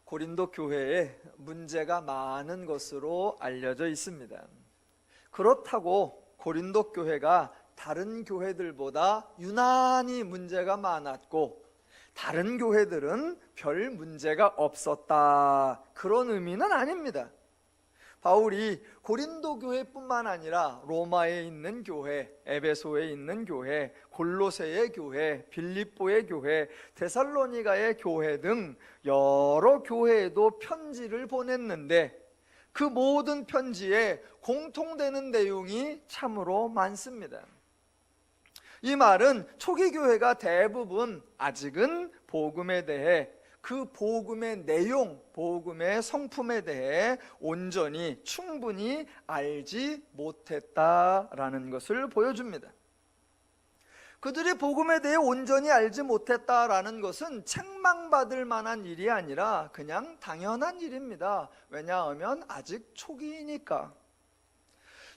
고린도 교회에 문제가 많은 것으로 알려져 있습니다. 그렇다고 고린도 교회가 다른 교회들보다 유난히 문제가 많았고 다른 교회들은 별 문제가 없었다, 그런 의미는 아닙니다. 바울이 고린도 교회뿐만 아니라 로마에 있는 교회, 에베소에 있는 교회, 골로새의 교회, 빌립보의 교회, 데살로니가의 교회 등 여러 교회에도 편지를 보냈는데 그 모든 편지에 공통되는 내용이 참으로 많습니다. 이 말은 초기 교회가 대부분 아직은 복음에 대해, 그 복음의 내용, 복음의 성품에 대해 온전히 충분히 알지 못했다라는 것을 보여줍니다. 그들이 복음에 대해 온전히 알지 못했다라는 것은 책망받을 만한 일이 아니라 그냥 당연한 일입니다. 왜냐하면 아직 초기이니까.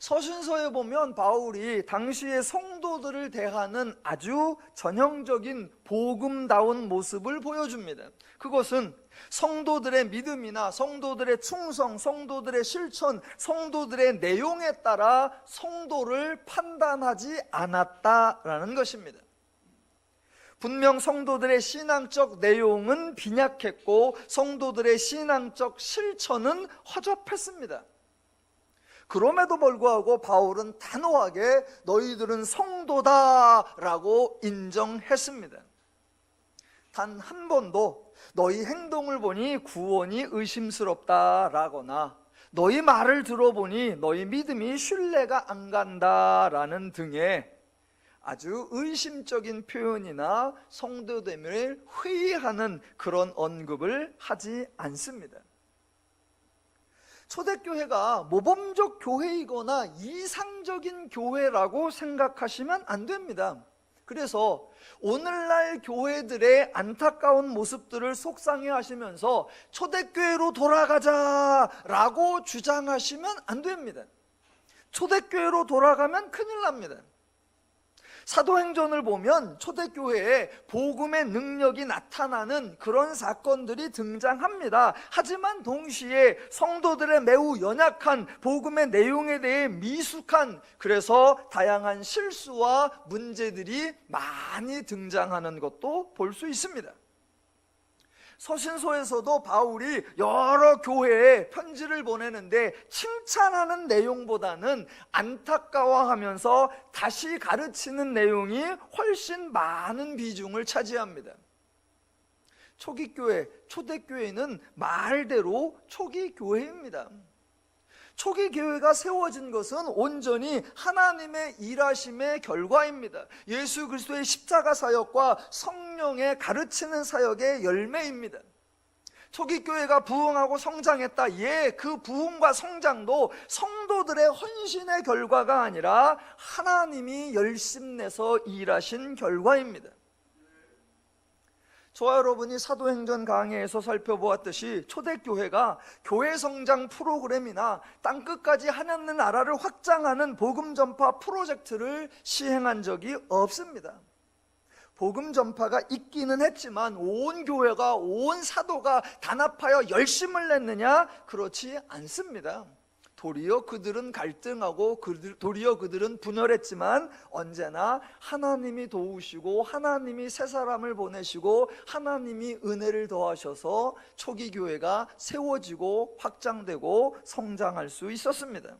서신서에 보면 바울이 당시의 성도들을 대하는 아주 전형적인 복음다운 모습을 보여줍니다. 그것은 성도들의 믿음이나 성도들의 충성, 성도들의 실천, 성도들의 내용에 따라 성도를 판단하지 않았다라는 것입니다. 분명 성도들의 신앙적 내용은 빈약했고 성도들의 신앙적 실천은 허접했습니다. 그럼에도 불구하고 바울은 단호하게 너희들은 성도다라고 인정했습니다. 단 한 번도 너희 행동을 보니 구원이 의심스럽다라거나 너희 말을 들어보니 너희 믿음이 신뢰가 안 간다라는 등의 아주 의심적인 표현이나 성도됨을 회의하는 그런 언급을 하지 않습니다. 초대교회가 모범적 교회이거나 이상적인 교회라고 생각하시면 안 됩니다. 그래서 오늘날 교회들의 안타까운 모습들을 속상해 하시면서 초대교회로 돌아가자라고 주장하시면 안 됩니다. 초대교회로 돌아가면 큰일 납니다. 사도행전을 보면 초대교회에 복음의 능력이 나타나는 그런 사건들이 등장합니다. 하지만 동시에 성도들의 매우 연약한 복음의 내용에 대해 미숙한, 그래서 다양한 실수와 문제들이 많이 등장하는 것도 볼 수 있습니다. 서신서에서도 바울이 여러 교회에 편지를 보내는데 칭찬하는 내용보다는 안타까워하면서 다시 가르치는 내용이 훨씬 많은 비중을 차지합니다. 초기 교회, 초대교회는 말대로 초기 교회입니다. 초기 교회가 세워진 것은 온전히 하나님의 일하심의 결과입니다. 예수 그리스도의 십자가 사역과 성령의 가르치는 사역의 열매입니다. 초기 교회가 부흥하고 성장했다. 그 부흥과 성장도 성도들의 헌신의 결과가 아니라 하나님이 열심내서 일하신 결과입니다. 저와 여러분이 사도행전 강해에서 살펴보았듯이 초대교회가 교회 성장 프로그램이나 땅끝까지 하나님 나라를 확장하는 복음 전파 프로젝트를 시행한 적이 없습니다. 복음 전파가 있기는 했지만 온 교회가, 온 사도가 단합하여 열심을 냈느냐? 그렇지 않습니다. 도리어 그들은 갈등하고 도리어 그들은 분열했지만 언제나 하나님이 도우시고 하나님이 새 사람을 보내시고 하나님이 은혜를 더하셔서 초기 교회가 세워지고 확장되고 성장할 수 있었습니다.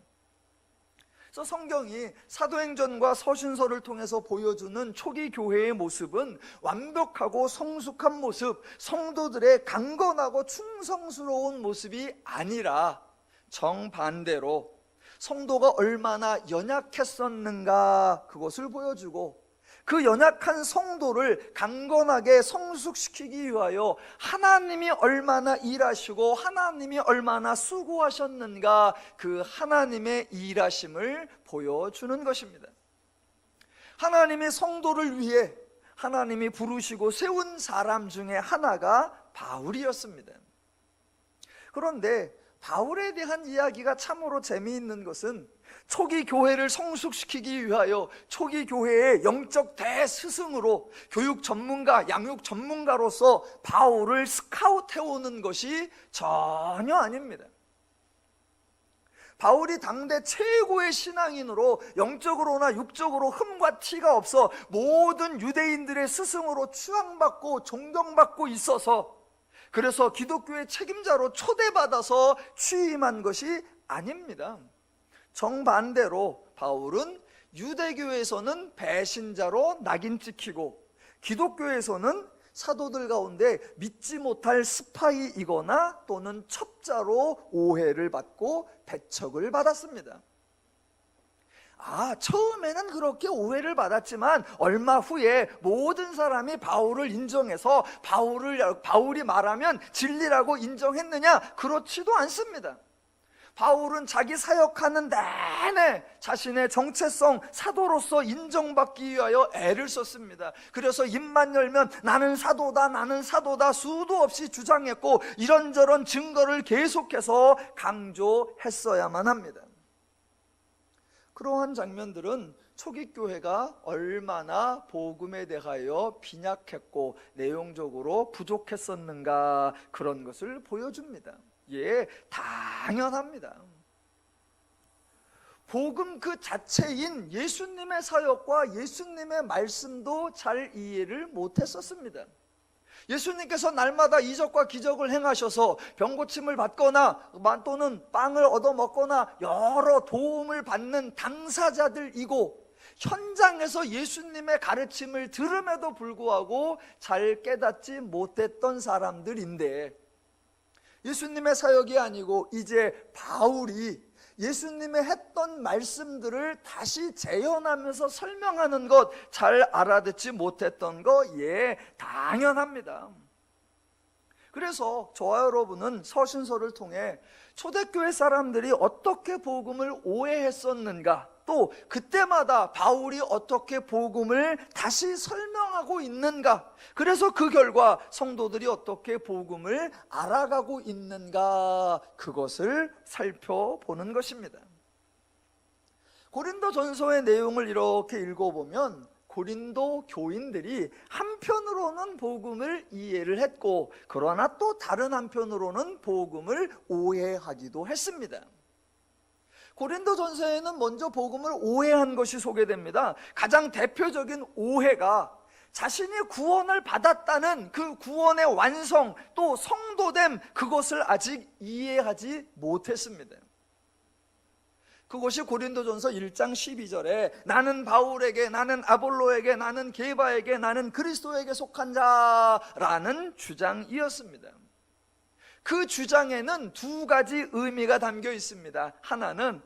그래서 성경이 사도행전과 서신서를 통해서 보여주는 초기 교회의 모습은 완벽하고 성숙한 모습, 성도들의 강건하고 충성스러운 모습이 아니라 정반대로 성도가 얼마나 연약했었는가, 그것을 보여주고 그 연약한 성도를 강건하게 성숙시키기 위하여 하나님이 얼마나 일하시고 하나님이 얼마나 수고하셨는가, 그 하나님의 일하심을 보여주는 것입니다. 하나님이 성도를 위해 하나님이 부르시고 세운 사람 중에 하나가 바울이었습니다. 그런데 바울에 대한 이야기가 참으로 재미있는 것은 초기 교회를 성숙시키기 위하여 초기 교회의 영적 대스승으로 교육 전문가, 양육 전문가로서 바울을 스카우트해오는 것이 전혀 아닙니다. 바울이 당대 최고의 신앙인으로 영적으로나 육적으로 흠과 티가 없어 모든 유대인들의 스승으로 추앙받고 존경받고 있어서, 그래서 기독교의 책임자로 초대받아서 취임한 것이 아닙니다. 정반대로 바울은 유대교에서는 배신자로 낙인 찍히고 기독교에서는 사도들 가운데 믿지 못할 스파이이거나 또는 첩자로 오해를 받고 배척을 받았습니다. 처음에는 그렇게 오해를 받았지만 얼마 후에 모든 사람이 바울을 인정해서 바울이 말하면 진리라고 인정했느냐? 그렇지도 않습니다. 바울은 자기 사역하는 내내 자신의 정체성, 사도로서 인정받기 위하여 애를 썼습니다. 그래서 입만 열면 나는 사도다, 나는 사도다 수도 없이 주장했고 이런저런 증거를 계속해서 강조했어야만 합니다. 그러한 장면들은 초기 교회가 얼마나 복음에 대하여 빈약했고 내용적으로 부족했었는가, 그런 것을 보여줍니다. 당연합니다. 복음 그 자체인 예수님의 사역과 예수님의 말씀도 잘 이해를 못했었습니다. 예수님께서 날마다 이적과 기적을 행하셔서 병고침을 받거나 또는 빵을 얻어먹거나 여러 도움을 받는 당사자들이고, 현장에서 예수님의 가르침을 들음에도 불구하고 잘 깨닫지 못했던 사람들인데, 예수님의 사역이 아니고 이제 바울이 예수님의 했던 말씀들을 다시 재현하면서 설명하는 것, 잘 알아듣지 못했던 거 당연합니다. 그래서 저와 여러분은 서신서를 통해 초대교회 사람들이 어떻게 복음을 오해했었는가, 또 그때마다 바울이 어떻게 복음을 다시 설명하고 있는가, 그래서 그 결과 성도들이 어떻게 복음을 알아가고 있는가, 그것을 살펴보는 것입니다. 고린도전서의 내용을 이렇게 읽어보면 고린도 교인들이 한편으로는 복음을 이해를 했고, 그러나 또 다른 한편으로는 복음을 오해하기도 했습니다. 고린도전서에는 먼저 복음을 오해한 것이 소개됩니다. 가장 대표적인 오해가 자신이 구원을 받았다는 그 구원의 완성, 또 성도됨, 그것을 아직 이해하지 못했습니다. 그것이 고린도전서 1장 12절에 나는 바울에게, 나는 아볼로에게, 나는 게바에게, 나는 그리스도에게 속한 자라는 주장이었습니다. 그 주장에는 두 가지 의미가 담겨 있습니다. 하나는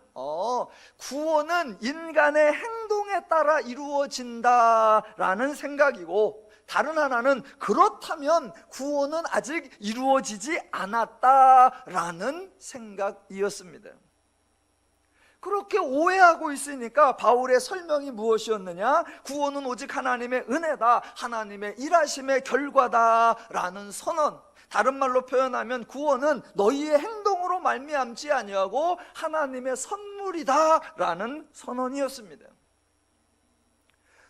구원은 인간의 행동에 따라 이루어진다라는 생각이고, 다른 하나는 그렇다면 구원은 아직 이루어지지 않았다라는 생각이었습니다. 그렇게 오해하고 있으니까 바울의 설명이 무엇이었느냐? 구원은 오직 하나님의 은혜다, 하나님의 일하심의 결과다라는 선언. 다른 말로 표현하면 구원은 너희의 행동으로 말미암지 아니하고 하나님의 선물이다라는 선언이었습니다.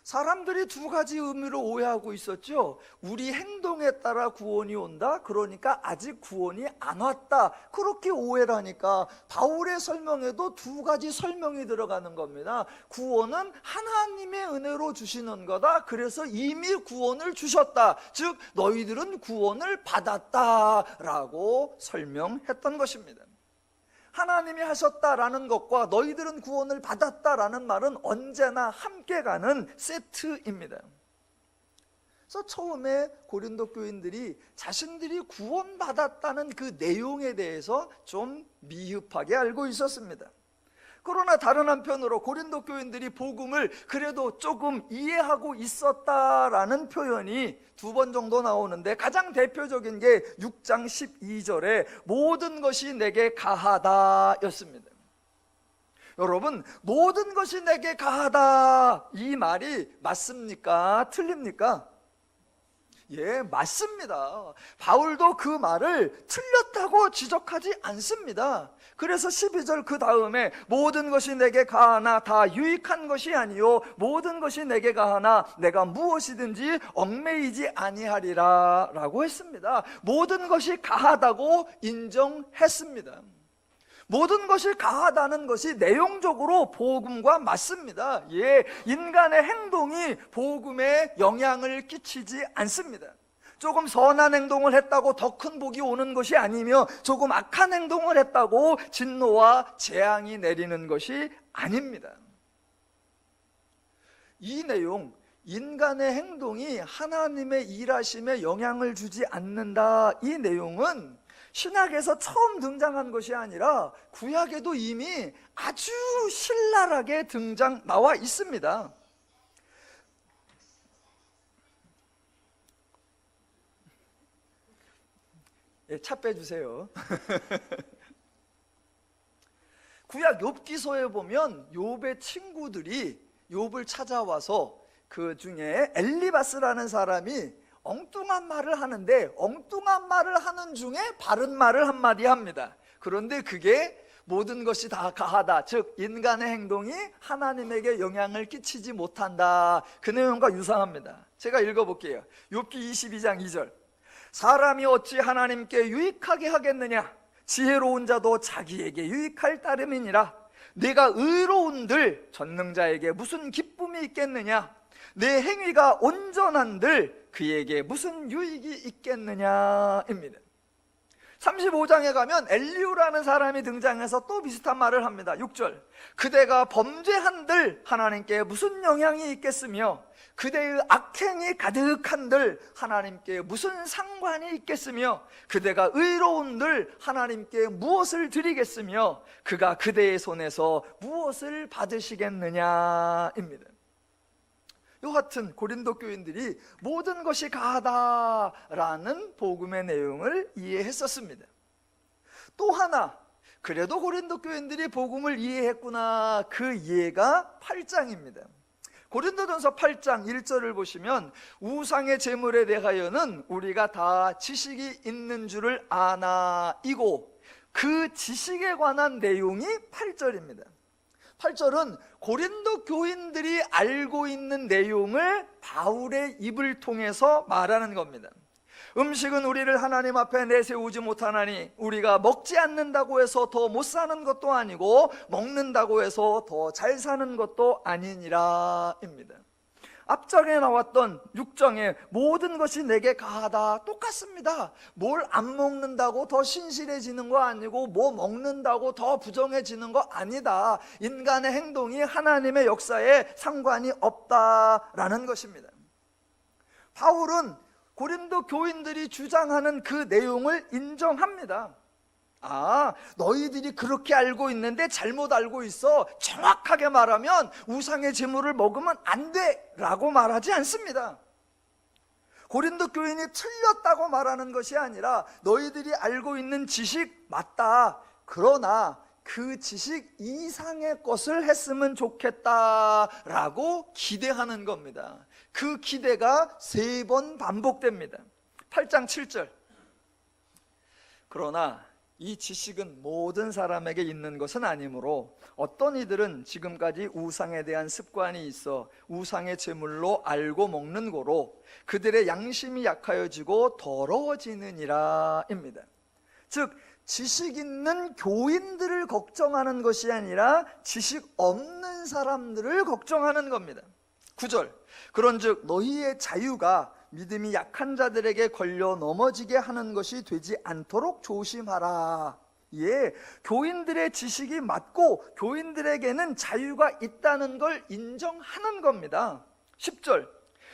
사람들이 두 가지 의미로 오해하고 있었죠. 우리 행동에 따라 구원이 온다, 그러니까 아직 구원이 안 왔다, 그렇게 오해를 하니까 바울의 설명에도 두 가지 설명이 들어가는 겁니다. 구원은 하나님의 은혜로 주시는 거다, 그래서 이미 구원을 주셨다, 즉 너희들은 구원을 받았다라고 설명했던 것입니다. 하나님이 하셨다라는 것과 너희들은 구원을 받았다라는 말은 언제나 함께 가는 세트입니다. 그래서 처음에 고린도 교인들이 자신들이 구원받았다는 그 내용에 대해서 좀 미흡하게 알고 있었습니다. 그러나 다른 한편으로 고린도 교인들이 복음을 그래도 조금 이해하고 있었다라는 표현이 두 번 정도 나오는데, 가장 대표적인 게 6장 12절에 모든 것이 내게 가하다 였습니다. 여러분, 모든 것이 내게 가하다, 이 말이 맞습니까? 틀립니까? 맞습니다. 바울도 그 말을 틀렸다고 지적하지 않습니다. 그래서 12절 그 다음에 모든 것이 내게 가하나 다 유익한 것이 아니요 모든 것이 내게 가하나 내가 무엇이든지 얽매이지 아니하리라 라고 했습니다. 모든 것이 가하다고 인정했습니다. 모든 것이 가하다는 것이 내용적으로 복음과 맞습니다. 예, 인간의 행동이 복음에 영향을 끼치지 않습니다. 조금 선한 행동을 했다고 더 큰 복이 오는 것이 아니며 조금 악한 행동을 했다고 진노와 재앙이 내리는 것이 아닙니다. 이 내용, 인간의 행동이 하나님의 일하심에 영향을 주지 않는다, 이 내용은 신약에서 처음 등장한 것이 아니라 구약에도 이미 아주 신랄하게 나와 있습니다. 예, 차 빼주세요. 구약 욥기서에 보면 욥의 친구들이 욥을 찾아와서 그 중에 엘리바스라는 사람이 엉뚱한 말을 하는데 엉뚱한 말을 하는 중에 바른 말을 한마디 합니다. 그런데 그게 모든 것이 다 가하다, 즉 인간의 행동이 하나님에게 영향을 끼치지 못한다, 그 내용과 유사합니다. 제가 읽어볼게요. 욥기 22장 2절. 사람이 어찌 하나님께 유익하게 하겠느냐? 지혜로운 자도 자기에게 유익할 따름이니라. 네가 의로운들 전능자에게 무슨 기쁨이 있겠느냐? 내 행위가 온전한들 그에게 무슨 유익이 있겠느냐입니다. 35장에 가면 엘리후라는 사람이 등장해서 또 비슷한 말을 합니다. 6절. 그대가 범죄한들 하나님께 무슨 영향이 있겠으며 그대의 악행이 가득한들 하나님께 무슨 상관이 있겠으며 그대가 의로운들 하나님께 무엇을 드리겠으며 그가 그대의 손에서 무엇을 받으시겠느냐입니다. 이 같은 고린도 교인들이 모든 것이 가하다라는 복음의 내용을 이해했었습니다. 또 하나, 그래도 고린도 교인들이 복음을 이해했구나, 그 이해가 8장입니다. 고린도전서 8장 1절을 보시면 우상의 제물에 대하여는 우리가 다 지식이 있는 줄을 아나 이고, 그 지식에 관한 내용이 8절입니다. 8절은 고린도 교인들이 알고 있는 내용을 바울의 입을 통해서 말하는 겁니다. 음식은 우리를 하나님 앞에 내세우지 못하나니 우리가 먹지 않는다고 해서 더 못 사는 것도 아니고 먹는다고 해서 더 잘 사는 것도 아니니라 입니다. 앞장에 나왔던 6장에 모든 것이 내게 가하다 똑같습니다. 뭘 안 먹는다고 더 신실해지는 거 아니고 뭐 먹는다고 더 부정해지는 거 아니다. 인간의 행동이 하나님의 역사에 상관이 없다라는 것입니다. 바울은 고린도 교인들이 주장하는 그 내용을 인정합니다. 아, 너희들이 그렇게 알고 있는데 잘못 알고 있어. 정확하게 말하면 우상의 제물을 먹으면 안 돼 라고 말하지 않습니다. 고린도 교인이 틀렸다고 말하는 것이 아니라 너희들이 알고 있는 지식 맞다, 그러나 그 지식 이상의 것을 했으면 좋겠다라고 기대하는 겁니다. 그 기대가 3번 반복됩니다. 8장 7절. 그러나 이 지식은 모든 사람에게 있는 것은 아니므로 어떤 이들은 지금까지 우상에 대한 습관이 있어 우상의 제물로 알고 먹는 고로 그들의 양심이 약하여지고 더러워지느니라 입니다. 즉 지식 있는 교인들을 걱정하는 것이 아니라 지식 없는 사람들을 걱정하는 겁니다. 9절. 그런즉 너희의 자유가 믿음이 약한 자들에게 걸려 넘어지게 하는 것이 되지 않도록 조심하라. 예, 교인들의 지식이 맞고 교인들에게는 자유가 있다는 걸 인정하는 겁니다. 10절.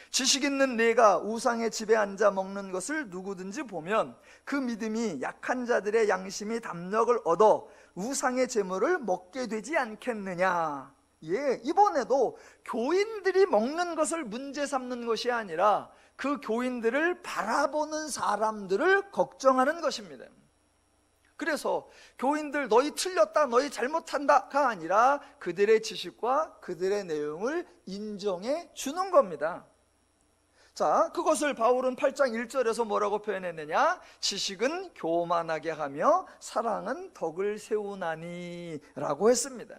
지식 있는 네가 우상의 집에 앉아 먹는 것을 누구든지 보면 그 믿음이 약한 자들의 양심이 담력을 얻어 우상의 제물을 먹게 되지 않겠느냐. 예, 이번에도 교인들이 먹는 것을 문제 삼는 것이 아니라 그 교인들을 바라보는 사람들을 걱정하는 것입니다. 그래서 교인들 너희 틀렸다, 너희 잘못한다가 아니라 그들의 지식과 그들의 내용을 인정해 주는 겁니다. 자, 그것을 바울은 8장 1절에서 뭐라고 표현했느냐? 지식은 교만하게 하며 사랑은 덕을 세우나니 라고 했습니다.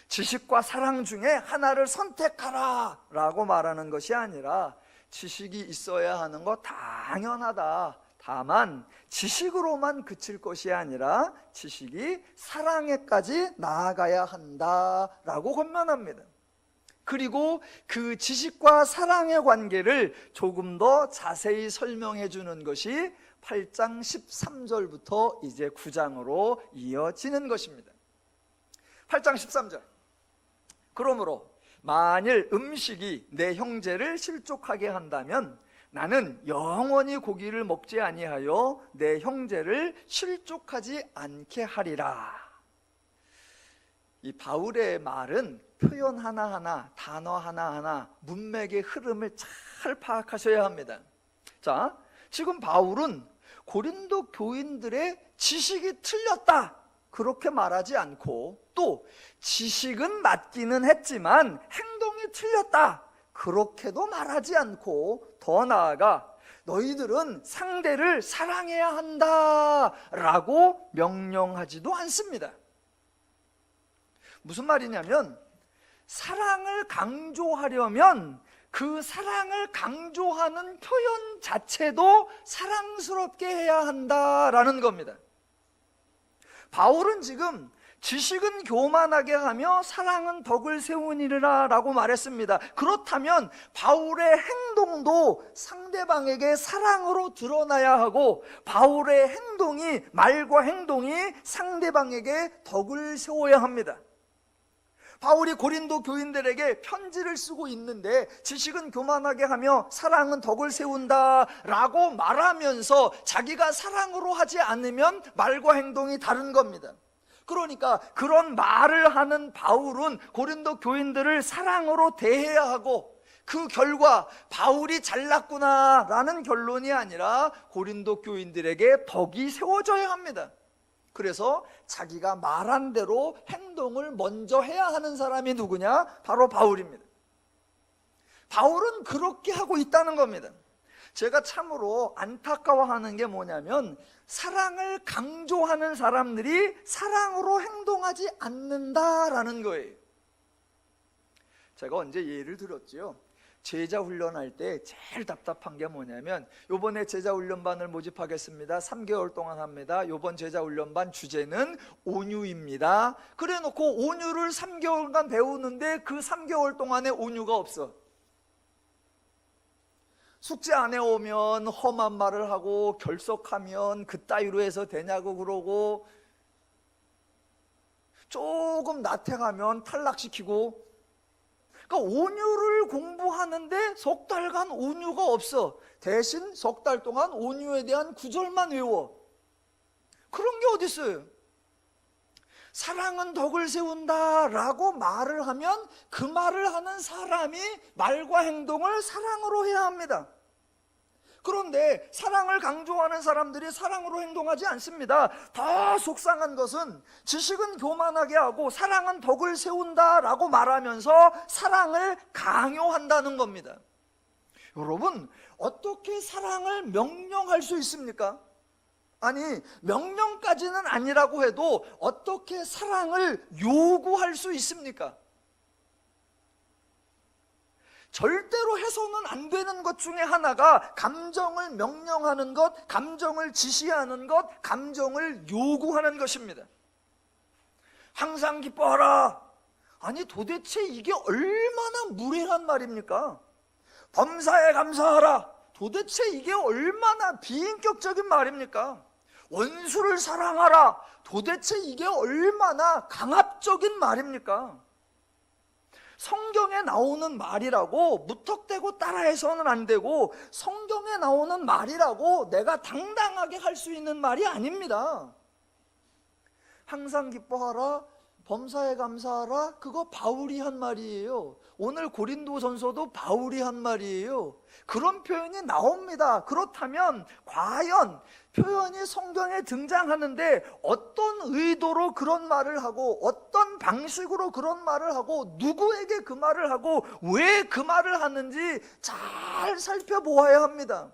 지식과 사랑 중에 하나를 선택하라 라고 말하는 것이 아니라 지식이 있어야 하는 거 당연하다. 다만 지식으로만 그칠 것이 아니라 지식이 사랑에까지 나아가야 한다라고 권면합니다. 그리고 그 지식과 사랑의 관계를 조금 더 자세히 설명해 주는 것이 8장 13절부터 이제 9장으로 이어지는 것입니다. 8장 13절. 그러므로 만일 음식이 내 형제를 실족하게 한다면 나는 영원히 고기를 먹지 아니하여 내 형제를 실족하지 않게 하리라. 이 바울의 말은 표현 하나하나, 단어 하나하나, 문맥의 흐름을 잘 파악하셔야 합니다. 자, 지금 바울은 고린도 교인들의 지식이 틀렸다 그렇게 말하지 않고, 또 지식은 맞기는 했지만 행동이 틀렸다 그렇게도 말하지 않고, 더 나아가 너희들은 상대를 사랑해야 한다라고 명령하지도 않습니다. 무슨 말이냐면, 사랑을 강조하려면 그 사랑을 강조하는 표현 자체도 사랑스럽게 해야 한다라는 겁니다. 바울은 지금 지식은 교만하게 하며 사랑은 덕을 세우니라 라고 말했습니다. 그렇다면 바울의 행동도 상대방에게 사랑으로 드러나야 하고, 바울의 행동이, 말과 행동이 상대방에게 덕을 세워야 합니다. 바울이 고린도 교인들에게 편지를 쓰고 있는데 지식은 교만하게 하며 사랑은 덕을 세운다 라고 말하면서 자기가 사랑으로 하지 않으면 말과 행동이 다른 겁니다. 그러니까 그런 말을 하는 바울은 고린도 교인들을 사랑으로 대해야 하고, 그 결과 바울이 잘났구나 라는 결론이 아니라 고린도 교인들에게 덕이 세워져야 합니다. 그래서 자기가 말한 대로 행동을 먼저 해야 하는 사람이 누구냐? 바로 바울입니다. 바울은 그렇게 하고 있다는 겁니다. 제가 참으로 안타까워하는 게 뭐냐면, 사랑을 강조하는 사람들이 사랑으로 행동하지 않는다라는 거예요. 제가 언제 예를 들었지요. 제자 훈련할 때 제일 답답한 게 뭐냐면, 요번에 제자 훈련반을 모집하겠습니다. 3개월 동안 합니다. 요번 제자 훈련반 주제는 온유입니다. 그래 놓고 온유를 3개월간 배우는데 그 3개월 동안에 온유가 없어. 숙제 안 해오면 험한 말을 하고, 결석하면 그따위로 해서 되냐고 그러고, 조금 나태하면 탈락시키고. 그러니까 온유를 공부하는데 석 달간 온유가 없어. 대신 석 달 동안 온유에 대한 구절만 외워. 그런 게 어디 있어요? 사랑은 덕을 세운다라고 말을 하면 그 말을 하는 사람이 말과 행동을 사랑으로 해야 합니다. 그런데 사랑을 강조하는 사람들이 사랑으로 행동하지 않습니다. 더 속상한 것은 지식은 교만하게 하고 사랑은 덕을 세운다라고 말하면서 사랑을 강요한다는 겁니다. 여러분, 어떻게 사랑을 명령할 수 있습니까? 아니, 명령까지는 아니라고 해도 어떻게 사랑을 요구할 수 있습니까? 절대로 해서는 안 되는 것 중에 하나가 감정을 명령하는 것, 감정을 지시하는 것, 감정을 요구하는 것입니다. 항상 기뻐하라. 아니, 도대체 이게 얼마나 무례한 말입니까? 범사에 감사하라. 도대체 이게 얼마나 비인격적인 말입니까? 원수를 사랑하라. 도대체 이게 얼마나 강압적인 말입니까? 성경에 나오는 말이라고 무턱대고 따라해서는 안 되고, 성경에 나오는 말이라고 내가 당당하게 할 수 있는 말이 아닙니다. 항상 기뻐하라, 범사에 감사하라, 그거 바울이 한 말이에요. 오늘 고린도전서도 바울이 한 말이에요. 그런 표현이 나옵니다. 그렇다면 과연 표현이 성경에 등장하는데 어떤 의도로 그런 말을 하고 어떤 방식으로 그런 말을 하고 누구에게 그 말을 하고 왜 그 말을 하는지 잘 살펴보아야 합니다.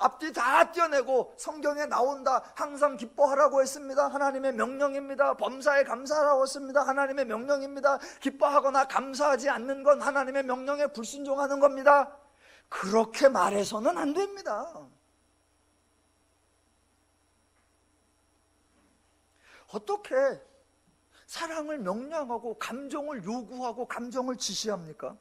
앞뒤 다 떼어내고 성경에 나온다. 항상 기뻐하라고 했습니다. 하나님의 명령입니다. 범사에 감사하라고 했습니다. 하나님의 명령입니다. 기뻐하거나 감사하지 않는 건 하나님의 명령에 불순종하는 겁니다. 그렇게 말해서는 안 됩니다. 어떻게 사랑을 명령하고 감정을 요구하고 감정을 지시합니까?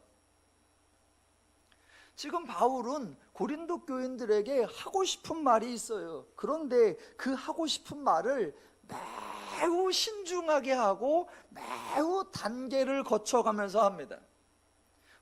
지금 바울은 고린도 교인들에게 하고 싶은 말이 있어요. 그런데 그 하고 싶은 말을 매우 신중하게 하고 매우 단계를 거쳐가면서 합니다.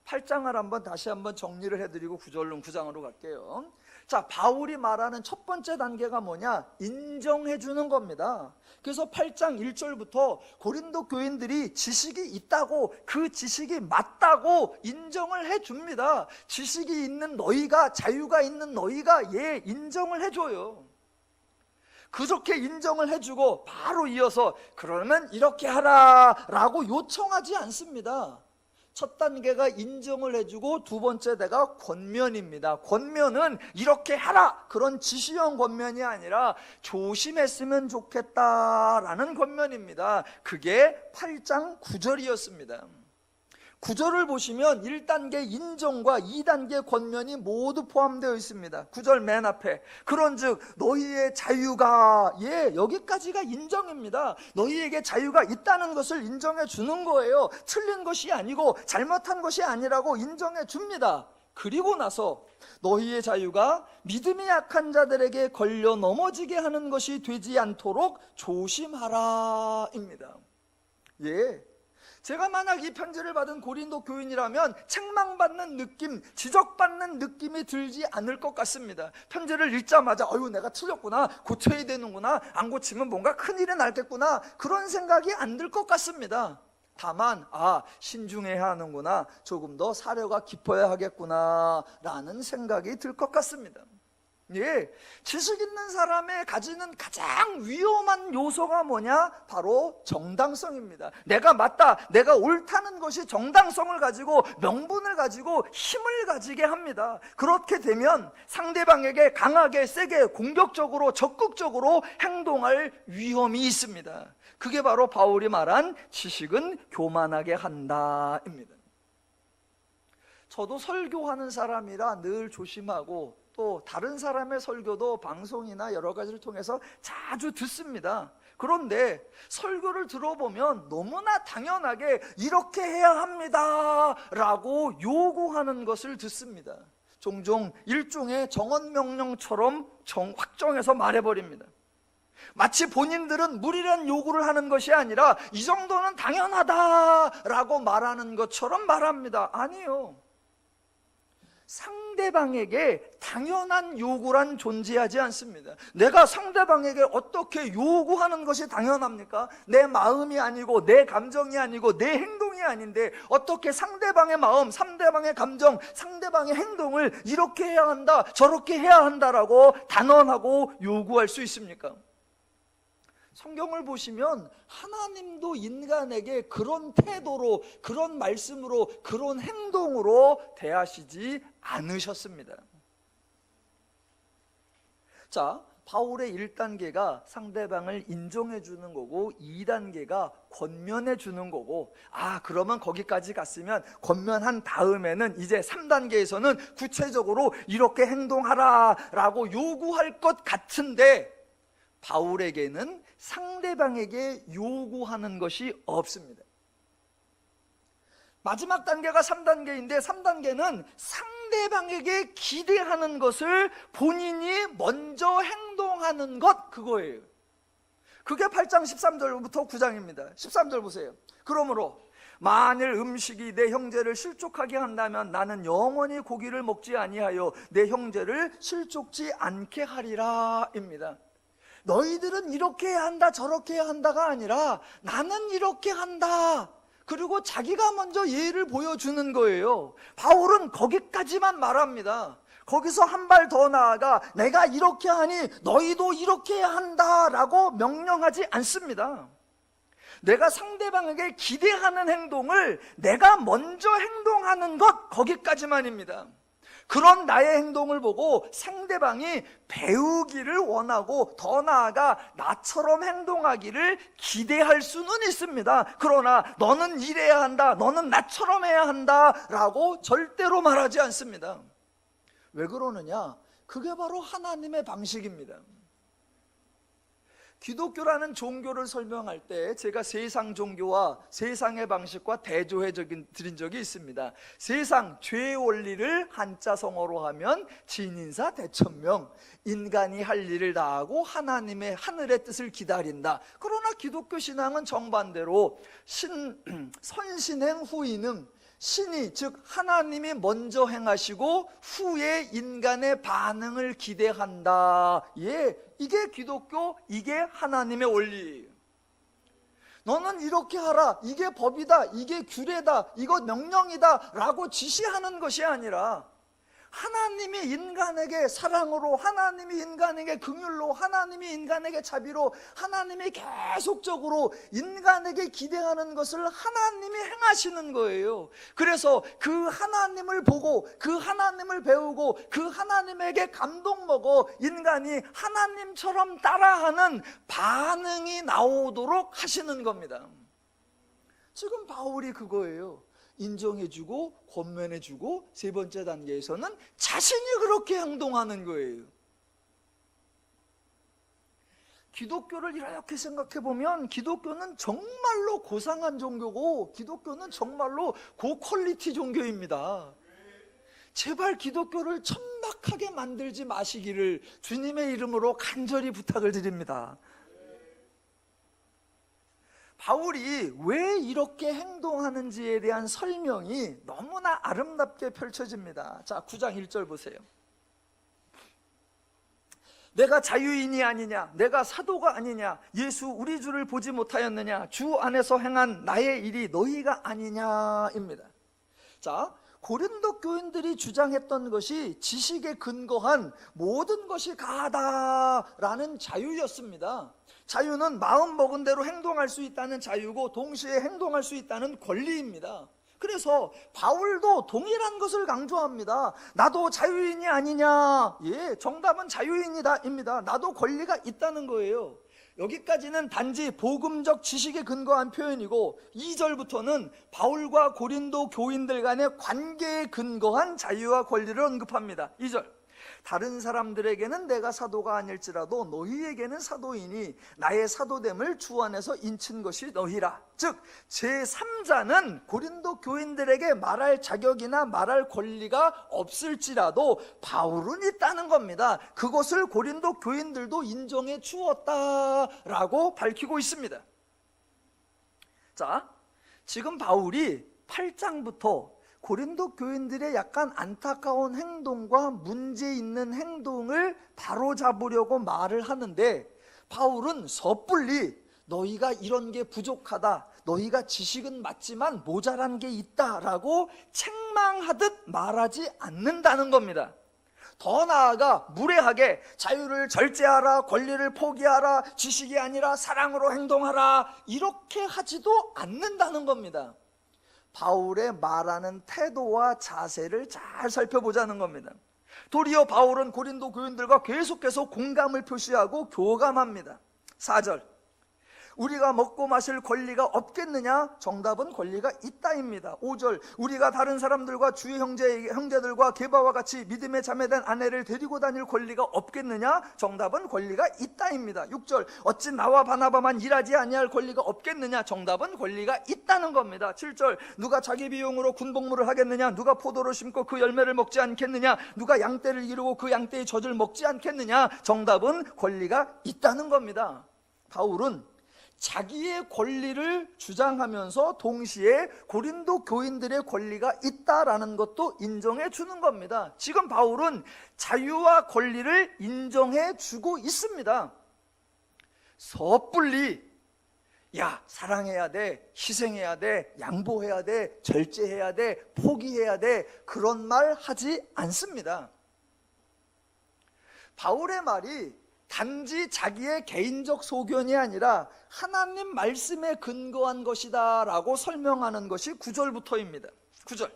8장을 다시 한번 정리를 해드리고 9장으로 갈게요. 자, 바울이 말하는 첫 번째 단계가 뭐냐? 인정해 주는 겁니다. 그래서 8장 1절부터 고린도 교인들이 지식이 있다고, 그 지식이 맞다고 인정을 해 줍니다. 지식이 있는 너희가, 자유가 있는 너희가 인정을 해줘요. 그렇게 인정을 해주고 바로 이어서 그러면 이렇게 하라 라고 요청하지 않습니다. 첫 단계가 인정을 해주고 두 번째 대가 권면입니다. 권면은 이렇게 하라, 그런 지시형 권면이 아니라 조심했으면 좋겠다라는 권면입니다. 그게 8장 9절이었습니다 9절을 보시면 1단계 인정과 2단계 권면이 모두 포함되어 있습니다. 9절 맨 앞에 그런즉 너희의 자유가, 여기까지가 인정입니다. 너희에게 자유가 있다는 것을 인정해 주는 거예요. 틀린 것이 아니고 잘못한 것이 아니라고 인정해 줍니다. 그리고 나서 너희의 자유가 믿음이 약한 자들에게 걸려 넘어지게 하는 것이 되지 않도록 조심하라 입니다. 제가 만약 이 편지를 받은 고린도 교인이라면 책망받는 느낌, 지적받는 느낌이 들지 않을 것 같습니다. 편지를 읽자마자 내가 틀렸구나, 고쳐야 되는구나, 안 고치면 뭔가 큰일이 날겠구나, 그런 생각이 안 들 것 같습니다. 다만 신중해야 하는구나, 조금 더 사려가 깊어야 하겠구나 라는 생각이 들 것 같습니다. 지식 있는 사람의 가지는 가장 위험한 요소가 뭐냐? 바로 정당성입니다. 내가 맞다, 내가 옳다는 것이 정당성을 가지고 명분을 가지고 힘을 가지게 합니다. 그렇게 되면 상대방에게 강하게, 세게, 공격적으로, 적극적으로 행동할 위험이 있습니다. 그게 바로 바울이 말한 지식은 교만하게 한다입니다. 저도 설교하는 사람이라 늘 조심하고 또 다른 사람의 설교도 방송이나 여러 가지를 통해서 자주 듣습니다. 그런데 설교를 들어보면 너무나 당연하게 이렇게 해야 합니다 라고 요구하는 것을 듣습니다. 종종 일종의 정언명령처럼 확정해서 말해버립니다. 마치 본인들은 무리한 요구를 하는 것이 아니라 이 정도는 당연하다라고 말하는 것처럼 말합니다. 아니요. 상대방에게 당연한 요구란 존재하지 않습니다. 내가 상대방에게 어떻게 요구하는 것이 당연합니까? 내 마음이 아니고 내 감정이 아니고 내 행동이 아닌데 어떻게 상대방의 마음, 상대방의 감정, 상대방의 행동을 이렇게 해야 한다, 저렇게 해야 한다라고 단언하고 요구할 수 있습니까? 성경을 보시면 하나님도 인간에게 그런 태도로, 그런 말씀으로, 그런 행동으로 대하시지 않으셨습니다. 자, 바울의 1단계가 상대방을 인정해 주는 거고 2단계가 권면해 주는 거고, 그러면 거기까지 갔으면 권면한 다음에는 이제 3단계에서는 구체적으로 이렇게 행동하라 라고 요구할 것 같은데 바울에게는 상대방에게 요구하는 것이 없습니다. 마지막 단계가 3단계인데 3단계는 상대방에게 기대하는 것을 본인이 먼저 행동하는 것, 그거예요. 그게 8장 13절부터 9장입니다 13절 보세요. 그러므로 만일 음식이 내 형제를 실족하게 한다면 나는 영원히 고기를 먹지 아니하여 내 형제를 실족지 않게 하리라 입니다. 너희들은 이렇게 해야 한다, 저렇게 해야 한다가 아니라 나는 이렇게 한다, 그리고 자기가 먼저 예를 보여주는 거예요. 바울은 거기까지만 말합니다. 거기서 한 발 더 나아가 내가 이렇게 하니 너희도 이렇게 해야 한다라고 명령하지 않습니다. 내가 상대방에게 기대하는 행동을 내가 먼저 행동하는 것, 거기까지만입니다. 그런 나의 행동을 보고 상대방이 배우기를 원하고 더 나아가 나처럼 행동하기를 기대할 수는 있습니다. 그러나 너는 이래야 한다, 너는 나처럼 해야 한다 라고 절대로 말하지 않습니다. 왜 그러느냐? 그게 바로 하나님의 방식입니다. 기독교라는 종교를 설명할 때 제가 세상 종교와 세상의 방식과 대조해 드린 적이 있습니다. 세상 죄의 원리를 한자성어로 하면 진인사 대천명, 인간이 할 일을 다하고 하나님의 하늘의 뜻을 기다린다. 그러나 기독교 신앙은 정반대로 선신행 후인응, 신이 즉 하나님이 먼저 행하시고 후에 인간의 반응을 기대한다. 예, 이게 기독교, 이게 하나님의 원리예요. 너는 이렇게 하라, 이게 법이다, 이게 규례다, 이거 명령이다 라고 지시하는 것이 아니라 하나님이 인간에게 사랑으로, 하나님이 인간에게 긍휼로, 하나님이 인간에게 자비로, 하나님이 계속적으로 인간에게 기대하는 것을 하나님이 행하시는 거예요. 그래서 그 하나님을 보고 그 하나님을 배우고 그 하나님에게 감동 먹어 인간이 하나님처럼 따라하는 반응이 나오도록 하시는 겁니다. 지금 바울이 그거예요. 인정해주고 권면해주고 세 번째 단계에서는 자신이 그렇게 행동하는 거예요. 기독교를 이렇게 생각해보면 기독교는 정말로 고상한 종교고 기독교는 정말로 고퀄리티 종교입니다. 제발 기독교를 천박하게 만들지 마시기를 주님의 이름으로 간절히 부탁을 드립니다. 바울이 왜 이렇게 행동하는지에 대한 설명이 너무나 아름답게 펼쳐집니다. 자, 9장 1절 보세요. 내가 자유인이 아니냐, 내가 사도가 아니냐, 예수 우리 주를 보지 못하였느냐, 주 안에서 행한 나의 일이 너희가 아니냐입니다. 자, 고린도 교인들이 주장했던 것이 지식에 근거한 모든 것이 가하다라는 자유였습니다. 자유는 마음 먹은 대로 행동할 수 있다는 자유고 동시에 행동할 수 있다는 권리입니다. 그래서 바울도 동일한 것을 강조합니다. 나도 자유인이 아니냐? 예, 정답은 자유인이다입니다. 나도 권리가 있다는 거예요. 여기까지는 단지 복음적 지식에 근거한 표현이고 2절부터는 바울과 고린도 교인들 간의 관계에 근거한 자유와 권리를 언급합니다. 2절, 다른 사람들에게는 내가 사도가 아닐지라도 너희에게는 사도이니 나의 사도됨을 주 안에서 인친 것이 너희라. 즉 제3자는 고린도 교인들에게 말할 자격이나 말할 권리가 없을지라도 바울은 있다는 겁니다. 그것을 고린도 교인들도 인정해 주었다라고 밝히고 있습니다. 자, 지금 바울이 8장부터 고린도 교인들의 약간 안타까운 행동과 문제 있는 행동을 바로잡으려고 말을 하는데 바울은 섣불리 너희가 이런 게 부족하다, 너희가 지식은 맞지만 모자란 게 있다라고 책망하듯 말하지 않는다는 겁니다. 더 나아가 무례하게 자유를 절제하라, 권리를 포기하라, 지식이 아니라 사랑으로 행동하라 이렇게 하지도 않는다는 겁니다. 바울의 말하는 태도와 자세를 잘 살펴보자는 겁니다. 도리어 바울은 고린도 교인들과 계속해서 공감을 표시하고 교감합니다. 4절, 우리가 먹고 마실 권리가 없겠느냐? 정답은 권리가 있다입니다. 5절, 우리가 다른 사람들과 주의 형제들과 게바와 같이 믿음에 자매된 아내를 데리고 다닐 권리가 없겠느냐? 정답은 권리가 있다입니다. 6절, 어찌 나와 바나바만 일하지 아니할 권리가 없겠느냐? 정답은 권리가 있다는 겁니다. 7절, 누가 자기 비용으로 군복무를 하겠느냐? 누가 포도를 심고 그 열매를 먹지 않겠느냐? 누가 양떼를 기르고 그 양떼의 젖을 먹지 않겠느냐? 정답은 권리가 있다는 겁니다. 바울은 자기의 권리를 주장하면서 동시에 고린도 교인들의 권리가 있다라는 것도 인정해 주는 겁니다. 지금 바울은 자유와 권리를 인정해 주고 있습니다. 섣불리 야, 사랑해야 돼, 희생해야 돼, 양보해야 돼, 절제해야 돼, 포기해야 돼, 그런 말 하지 않습니다. 바울의 말이 단지 자기의 개인적 소견이 아니라 하나님 말씀에 근거한 것이다 라고 설명하는 것이 9절부터입니다. 9절.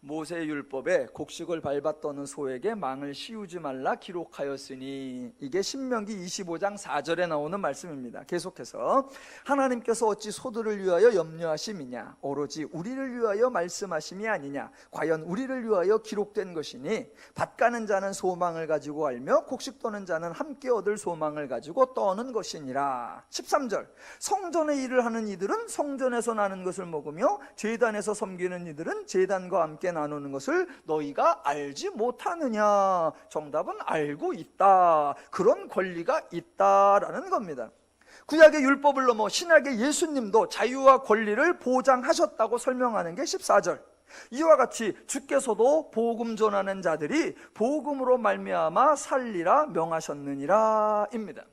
모세의 율법에 곡식을 밟아 떠는 소에게 망을 씌우지 말라 기록하였으니, 이게 신명기 25장 4절에 나오는 말씀입니다. 계속해서 하나님께서 어찌 소들을 위하여 염려하심이냐, 오로지 우리를 위하여 말씀하심이 아니냐, 과연 우리를 위하여 기록된 것이니, 밭 가는 자는 소망을 가지고 알며 곡식 떠는 자는 함께 얻을 소망을 가지고 떠는 것이니라. 13절. 성전의 일을 하는 이들은 성전에서 나는 것을 먹으며 제단에서 섬기는 이들은 제단과 함께 나누는 것을 너희가 알지 못하느냐. 정답은 알고 있다. 그런 권리가 있다라는 겁니다. 구약의 율법을 넘어 신약의 예수님도 자유와 권리를 보장하셨다고 설명하는 게 14절. 이와 같이 주께서도 복음 전하는 자들이 복음으로 말미암아 살리라 명하셨느니라 입니다.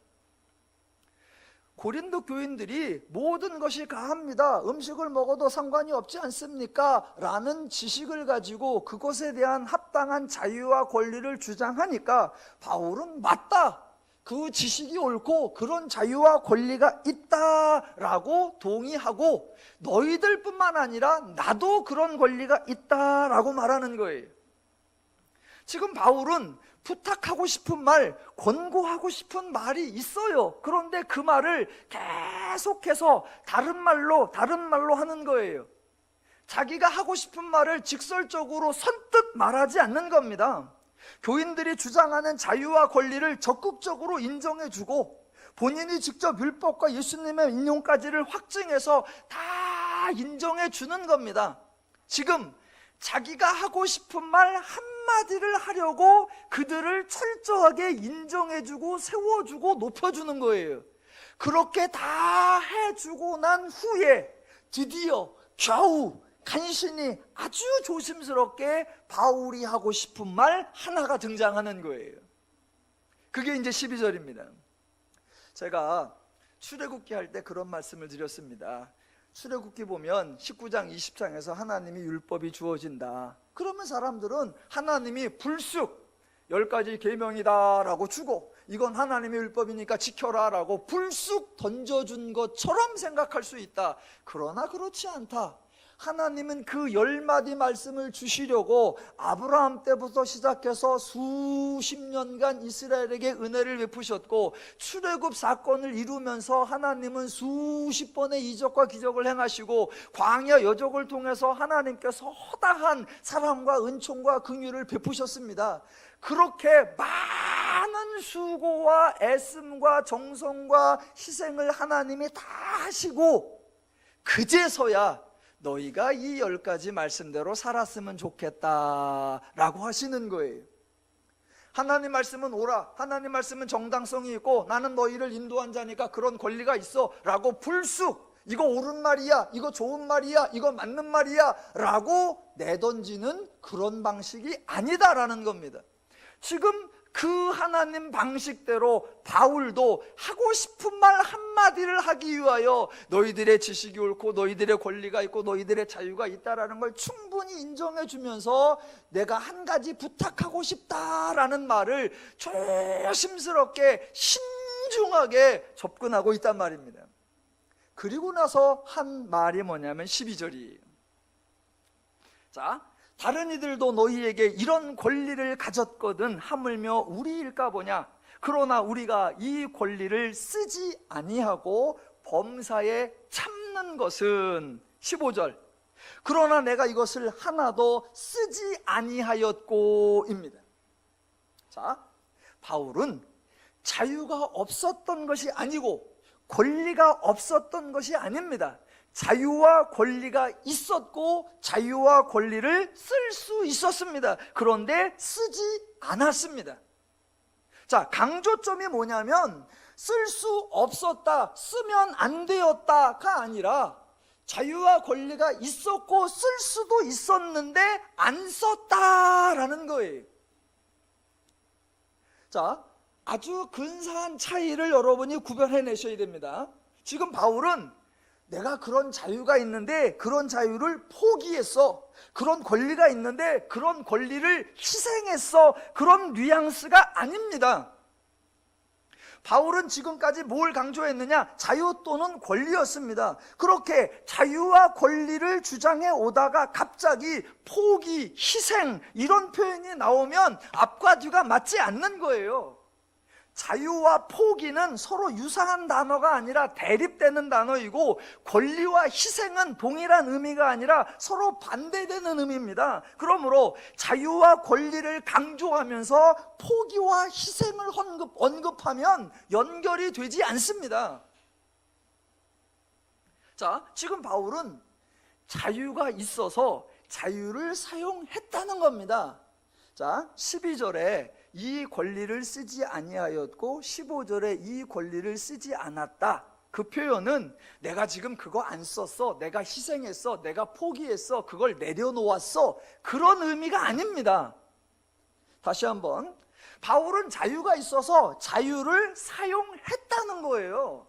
고린도 교인들이 모든 것이 가합니다, 음식을 먹어도 상관이 없지 않습니까? 라는 지식을 가지고 그것에 대한 합당한 자유와 권리를 주장하니까 바울은 맞다, 그 지식이 옳고 그런 자유와 권리가 있다라고 동의하고, 너희들뿐만 아니라 나도 그런 권리가 있다라고 말하는 거예요. 지금 바울은 부탁하고 싶은 말, 권고하고 싶은 말이 있어요. 그런데 그 말을 계속해서 다른 말로 하는 거예요. 자기가 하고 싶은 말을 직설적으로 선뜻 말하지 않는 겁니다. 교인들이 주장하는 자유와 권리를 적극적으로 인정해주고, 본인이 직접 율법과 예수님의 인용까지를 확증해서 다 인정해주는 겁니다. 지금 자기가 하고 싶은 말 한마디를 하려고 그들을 철저하게 인정해주고 세워주고 높여주는 거예요. 그렇게 다 해주고 난 후에 드디어 겨우 간신히 아주 조심스럽게 바울이 하고 싶은 말 하나가 등장하는 거예요. 그게 이제 12절입니다. 제가 출애굽기 할 때 그런 말씀을 드렸습니다. 출애굽기 보면 19장 20장에서 하나님이 율법이 주어진다. 그러면 사람들은 하나님이 불쑥 10가지 계명이다 라고 주고, 이건 하나님의 율법이니까 지켜라 라고 불쑥 던져준 것처럼 생각할 수 있다. 그러나 그렇지 않다. 하나님은 그 10마디 말씀을 주시려고 아브라함 때부터 시작해서 수십 년간 이스라엘에게 은혜를 베푸셨고, 출애굽 사건을 이루면서 하나님은 수십 번의 이적과 기적을 행하시고, 광야 여족을 통해서 하나님께서 허다한 사랑과 은총과 긍휼을 베푸셨습니다. 그렇게 많은 수고와 애씀과 정성과 희생을 하나님이 다 하시고, 그제서야 너희가 이 10가지 말씀대로 살았으면 좋겠다라고 하시는 거예요. 하나님 말씀은 옳아, 하나님 말씀은 정당성이 있고 나는 너희를 인도한 자니까 그런 권리가 있어 라고 불쑥 이거 옳은 말이야, 이거 좋은 말이야, 이거 맞는 말이야 라고 내던지는 그런 방식이 아니다라는 겁니다. 지금 그 하나님 방식대로 바울도 하고 싶은 말 한마디를 하기 위하여 너희들의 지식이 옳고 너희들의 권리가 있고 너희들의 자유가 있다라는 걸 충분히 인정해 주면서 내가 한 가지 부탁하고 싶다라는 말을 조심스럽게 신중하게 접근하고 있단 말입니다. 그리고 나서 한 말이 뭐냐면 12절이에요. 자, 다른 이들도 너희에게 이런 권리를 가졌거든 하물며 우리일까 보냐. 그러나 우리가 이 권리를 쓰지 아니하고 범사에 참는 것은 15절. 그러나 내가 이것을 하나도 쓰지 아니하였고입니다. 자, 바울은 자유가 없었던 것이 아니고 권리가 없었던 것이 아닙니다. 자유와 권리가 있었고 자유와 권리를 쓸 수 있었습니다. 그런데 쓰지 않았습니다. 자, 강조점이 뭐냐면 쓸 수 없었다, 쓰면 안 되었다가 아니라 자유와 권리가 있었고 쓸 수도 있었는데 안 썼다라는 거예요. 자, 아주 근사한 차이를 여러분이 구별해내셔야 됩니다. 지금 바울은 내가 그런 자유가 있는데 그런 자유를 포기했어, 그런 권리가 있는데 그런 권리를 희생했어, 그런 뉘앙스가 아닙니다. 바울은 지금까지 뭘 강조했느냐? 자유 또는 권리였습니다. 그렇게 자유와 권리를 주장해 오다가 갑자기 포기, 희생 이런 표현이 나오면 앞과 뒤가 맞지 않는 거예요. 자유와 포기는 서로 유사한 단어가 아니라 대립되는 단어이고, 권리와 희생은 동일한 의미가 아니라 서로 반대되는 의미입니다. 그러므로 자유와 권리를 강조하면서 포기와 희생을 언급하면 연결이 되지 않습니다. 자, 지금 바울은 자유가 있어서 자유를 사용했다는 겁니다. 자, 12절에 이 권리를 쓰지 아니하였고 15절에 이 권리를 쓰지 않았다. 그 표현은 내가 지금 그거 안 썼어, 내가 희생했어, 내가 포기했어, 그걸 내려놓았어, 그런 의미가 아닙니다. 다시 한번, 바울은 자유가 있어서 자유를 사용했다는 거예요.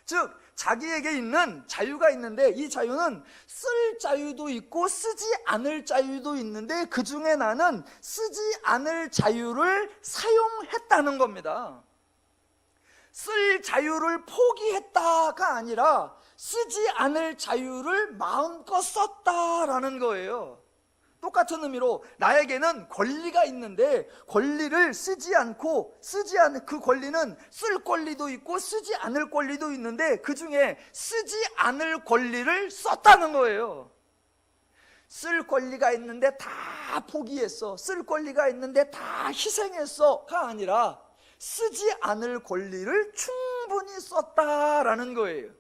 즉 자기에게 있는 자유가 있는데, 이 자유는 쓸 자유도 있고 쓰지 않을 자유도 있는데 그 중에 나는 쓰지 않을 자유를 사용했다는 겁니다. 쓸 자유를 포기했다가 아니라 쓰지 않을 자유를 마음껏 썼다라는 거예요. 똑같은 의미로 나에게는 권리가 있는데 권리를 쓰지 않고, 쓰지 않은 그 권리는 쓸 권리도 있고 쓰지 않을 권리도 있는데 그 중에 쓰지 않을 권리를 썼다는 거예요. 쓸 권리가 있는데 다 포기했어, 쓸 권리가 있는데 다 희생했어가 아니라 쓰지 않을 권리를 충분히 썼다라는 거예요.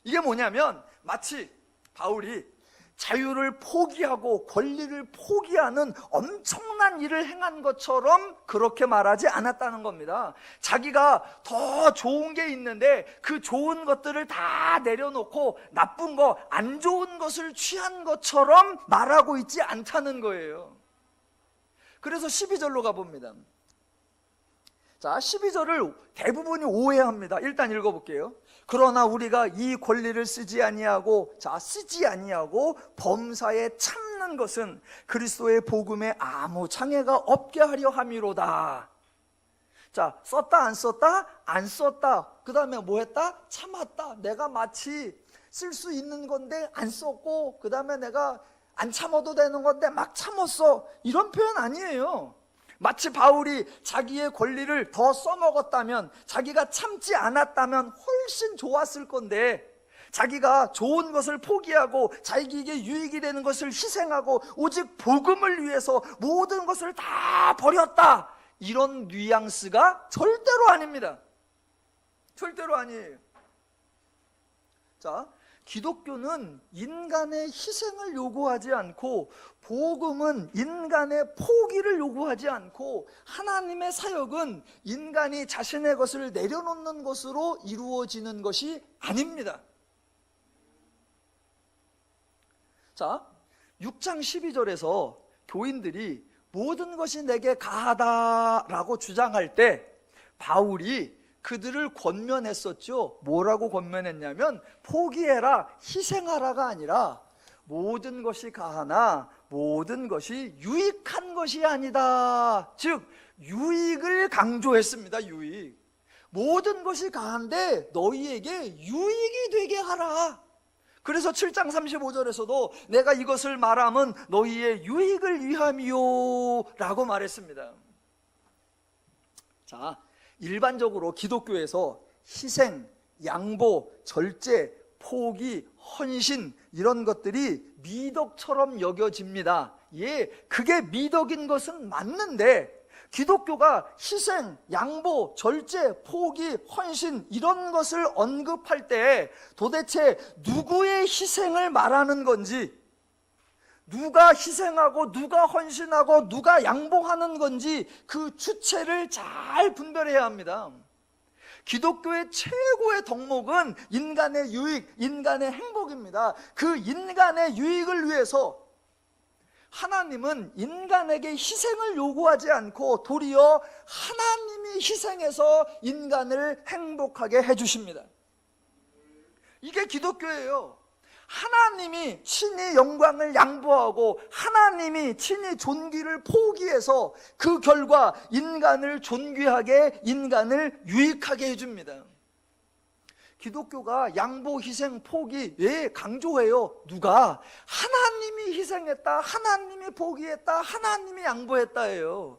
이게 뭐냐면 마치 바울이 자유를 포기하고 권리를 포기하는 엄청난 일을 행한 것처럼 그렇게 말하지 않았다는 겁니다. 자기가 더 좋은 게 있는데 그 좋은 것들을 다 내려놓고 나쁜 거, 안 좋은 것을 취한 것처럼 말하고 있지 않다는 거예요. 그래서 12절로 가봅니다. 자, 12절을 대부분이 오해합니다. 일단 읽어볼게요. 그러나 우리가 이 권리를 쓰지 아니하고, 자, 쓰지 아니하고 범사에 참는 것은 그리스도의 복음에 아무 장애가 없게 하려 함이로다. 자, 썼다 안 썼다? 안 썼다. 그 다음에 뭐 했다? 참았다. 내가 마치 쓸 수 있는 건데 안 썼고, 그 다음에 내가 안 참아도 되는 건데 막 참았어, 이런 표현 아니에요. 마치 바울이 자기의 권리를 더 써먹었다면, 자기가 참지 않았다면 훨씬 좋았을 건데, 자기가 좋은 것을 포기하고 자기에게 유익이 되는 것을 희생하고 오직 복음을 위해서 모든 것을 다 버렸다, 이런 뉘앙스가 절대로 아닙니다. 절대로 아니에요. 자, 기독교는 인간의 희생을 요구하지 않고, 복음은 인간의 포기를 요구하지 않고, 하나님의 사역은 인간이 자신의 것을 내려놓는 것으로 이루어지는 것이 아닙니다. 자, 6장 12절에서 교인들이 모든 것이 내게 가하다라고 주장할 때 바울이 그들을 권면했었죠. 뭐라고 권면했냐면 포기해라, 희생하라가 아니라 모든 것이 가하나 모든 것이 유익한 것이 아니다. 즉 유익을 강조했습니다. 유익. 모든 것이 가한데 너희에게 유익이 되게 하라. 그래서 7장 35절에서도 내가 이것을 말함은 너희의 유익을 위함이요 라고 말했습니다. 자, 일반적으로 기독교에서 희생, 양보, 절제, 포기, 헌신 이런 것들이 미덕처럼 여겨집니다. 예, 그게 미덕인 것은 맞는데 기독교가 희생, 양보, 절제, 포기, 헌신 이런 것을 언급할 때 도대체 누구의 희생을 말하는 건지, 누가 희생하고 누가 헌신하고 누가 양보하는 건지 그 주체를 잘 분별해야 합니다. 기독교의 최고의 덕목은 인간의 유익, 인간의 행복입니다. 그 인간의 유익을 위해서 하나님은 인간에게 희생을 요구하지 않고 도리어 하나님이 희생해서 인간을 행복하게 해주십니다. 이게 기독교예요. 하나님이 친히 영광을 양보하고 하나님이 친히 존귀를 포기해서 그 결과 인간을 존귀하게, 인간을 유익하게 해줍니다. 기독교가 양보, 희생, 포기 왜 강조해요? 누가? 하나님이 희생했다, 하나님이 포기했다, 하나님이 양보했다예요.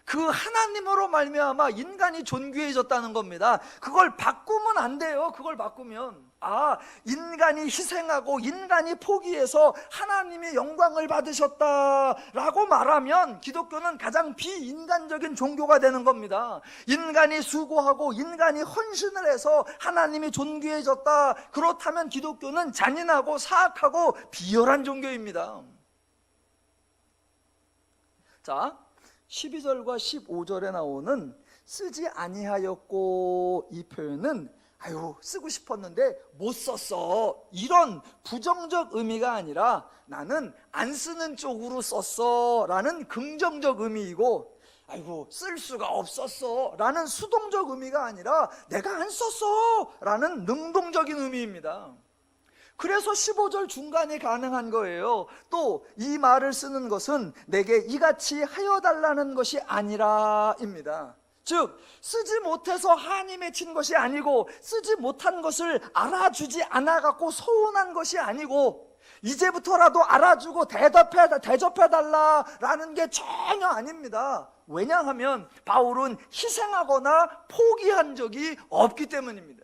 그 하나님으로 말미암아 인간이 존귀해졌다는 겁니다. 그걸 바꾸면 안 돼요. 그걸 바꾸면 인간이 희생하고 인간이 포기해서 하나님이 영광을 받으셨다라고 말하면 기독교는 가장 비인간적인 종교가 되는 겁니다. 인간이 수고하고 인간이 헌신을 해서 하나님이 존귀해졌다, 그렇다면 기독교는 잔인하고 사악하고 비열한 종교입니다. 자, 12절과 15절에 나오는 쓰지 아니하였고, 이 표현은 쓰고 싶었는데 못 썼어, 이런 부정적 의미가 아니라 나는 안 쓰는 쪽으로 썼어 라는 긍정적 의미이고, 쓸 수가 없었어 라는 수동적 의미가 아니라 내가 안 썼어 라는 능동적인 의미입니다. 그래서 15절 중간이 가능한 거예요. 또 이 말을 쓰는 것은 내게 이같이 하여 달라는 것이 아니라 입니다. 즉 쓰지 못해서 한이 맺힌 것이 아니고, 쓰지 못한 것을 알아주지 않아 갖고 서운한 것이 아니고, 이제부터라도 알아주고 대접해달라라는 게 전혀 아닙니다. 왜냐하면 바울은 희생하거나 포기한 적이 없기 때문입니다.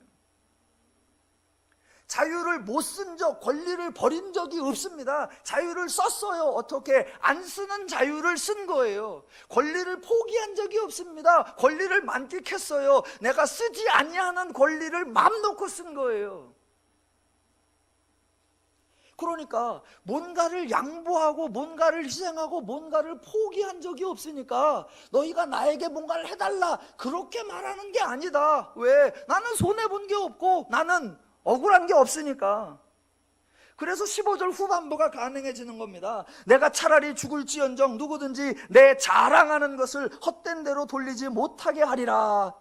자유를 못 쓴 적, 권리를 버린 적이 없습니다. 자유를 썼어요. 어떻게? 안 쓰는 자유를 쓴 거예요. 권리를 포기한 적이 없습니다. 권리를 만끽했어요. 내가 쓰지 아니하는 권리를 맘 놓고 쓴 거예요. 그러니까 뭔가를 양보하고 뭔가를 희생하고 뭔가를 포기한 적이 없으니까 너희가 나에게 뭔가를 해달라 그렇게 말하는 게 아니다. 왜? 나는 손해본 게 없고 나는 억울한 게 없으니까. 그래서 15절 후반부가 가능해지는 겁니다. 내가 차라리 죽을지언정 누구든지 내 자랑하는 것을 헛된 대로 돌리지 못하게 하리라.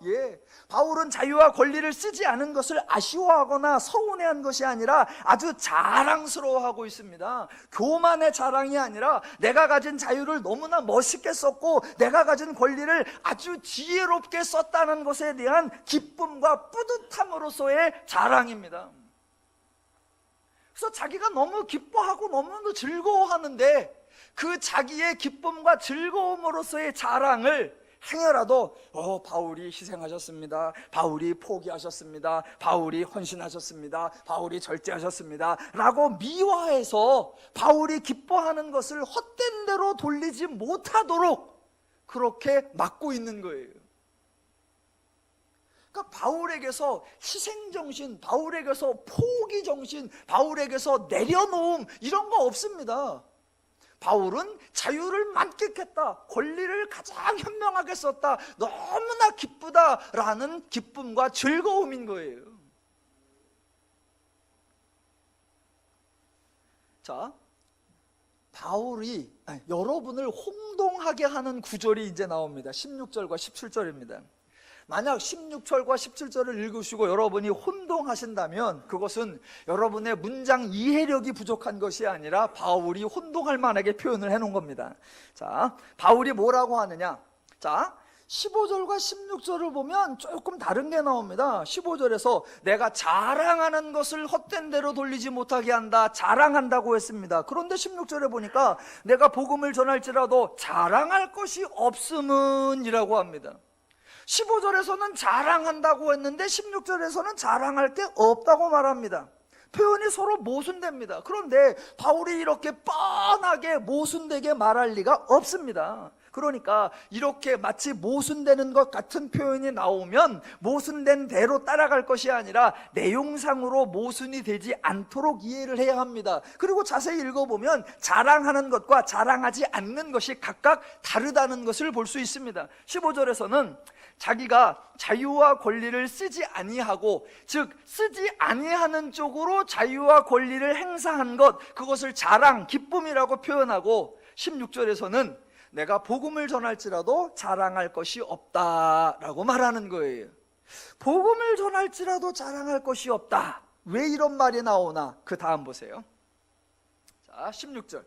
바울은 자유와 권리를 쓰지 않은 것을 아쉬워하거나 서운해한 것이 아니라 아주 자랑스러워하고 있습니다. 교만의 자랑이 아니라 내가 가진 자유를 너무나 멋있게 썼고 내가 가진 권리를 아주 지혜롭게 썼다는 것에 대한 기쁨과 뿌듯함으로서의 자랑입니다. 그래서 자기가 너무 기뻐하고 너무 즐거워하는데 그 자기의 기쁨과 즐거움으로서의 자랑을 행여라도 바울이 희생하셨습니다, 바울이 포기하셨습니다, 바울이 헌신하셨습니다, 바울이 절제하셨습니다 라고 미화해서 바울이 기뻐하는 것을 헛된 대로 돌리지 못하도록 그렇게 막고 있는 거예요. 그러니까 바울에게서 희생정신, 바울에게서 포기정신, 바울에게서 내려놓음 이런 거 없습니다. 바울은 자유를 만끽했다, 권리를 가장 현명하게 썼다, 너무나 기쁘다라는 기쁨과 즐거움인 거예요. 자, 바울이 여러분을 혼동하게 하는 구절이 이제 나옵니다. 16절과 17절입니다. 만약 16절과 17절을 읽으시고 여러분이 혼동하신다면 그것은 여러분의 문장 이해력이 부족한 것이 아니라 바울이 혼동할 만하게 표현을 해놓은 겁니다. 자, 바울이 뭐라고 하느냐? 자, 15절과 16절을 보면 조금 다른 게 나옵니다. 15절에서 내가 자랑하는 것을 헛된 대로 돌리지 못하게 한다, 자랑한다고 했습니다. 그런데 16절에 보니까 내가 복음을 전할지라도 자랑할 것이 없음은 이라고 합니다. 15절에서는 자랑한다고 했는데 16절에서는 자랑할 게 없다고 말합니다. 표현이 서로 모순됩니다. 그런데 바울이 이렇게 뻔하게 모순되게 말할 리가 없습니다. 그러니까 이렇게 마치 모순되는 것 같은 표현이 나오면 모순된 대로 따라갈 것이 아니라 내용상으로 모순이 되지 않도록 이해를 해야 합니다. 그리고 자세히 읽어보면 자랑하는 것과 자랑하지 않는 것이 각각 다르다는 것을 볼 수 있습니다. 15절에서는 자기가 자유와 권리를 쓰지 아니하고, 즉 쓰지 아니하는 쪽으로 자유와 권리를 행사한 것, 그것을 자랑, 기쁨이라고 표현하고, 16절에서는 내가 복음을 전할지라도 자랑할 것이 없다라고 말하는 거예요. 복음을 전할지라도 자랑할 것이 없다. 왜 이런 말이 나오나? 그 다음 보세요. 자, 16절.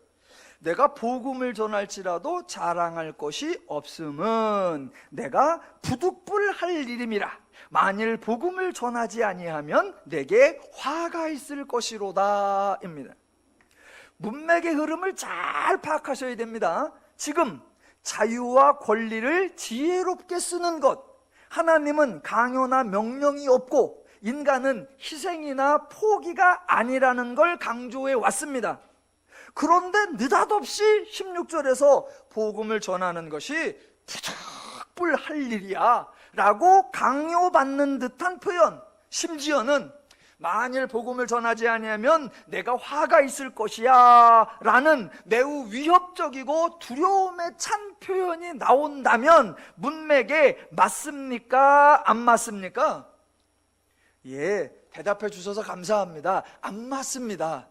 내가 복음을 전할지라도 자랑할 것이 없음은 내가 부득불할 일임이라. 만일 복음을 전하지 아니하면 내게 화가 있을 것이로다 입니다. 문맥의 흐름을 잘 파악하셔야 됩니다. 지금 자유와 권리를 지혜롭게 쓰는 것, 하나님은 강요나 명령이 없고 인간은 희생이나 포기가 아니라는 걸 강조해 왔습니다. 그런데 느닷없이 16절에서 복음을 전하는 것이 부득불할 일이야 라고 강요받는 듯한 표현, 심지어는 만일 복음을 전하지 아니하면 내가 화가 있을 것이야 라는 매우 위협적이고 두려움에 찬 표현이 나온다면 문맥에 맞습니까? 안 맞습니까? 예, 대답해 주셔서 감사합니다. 안 맞습니다.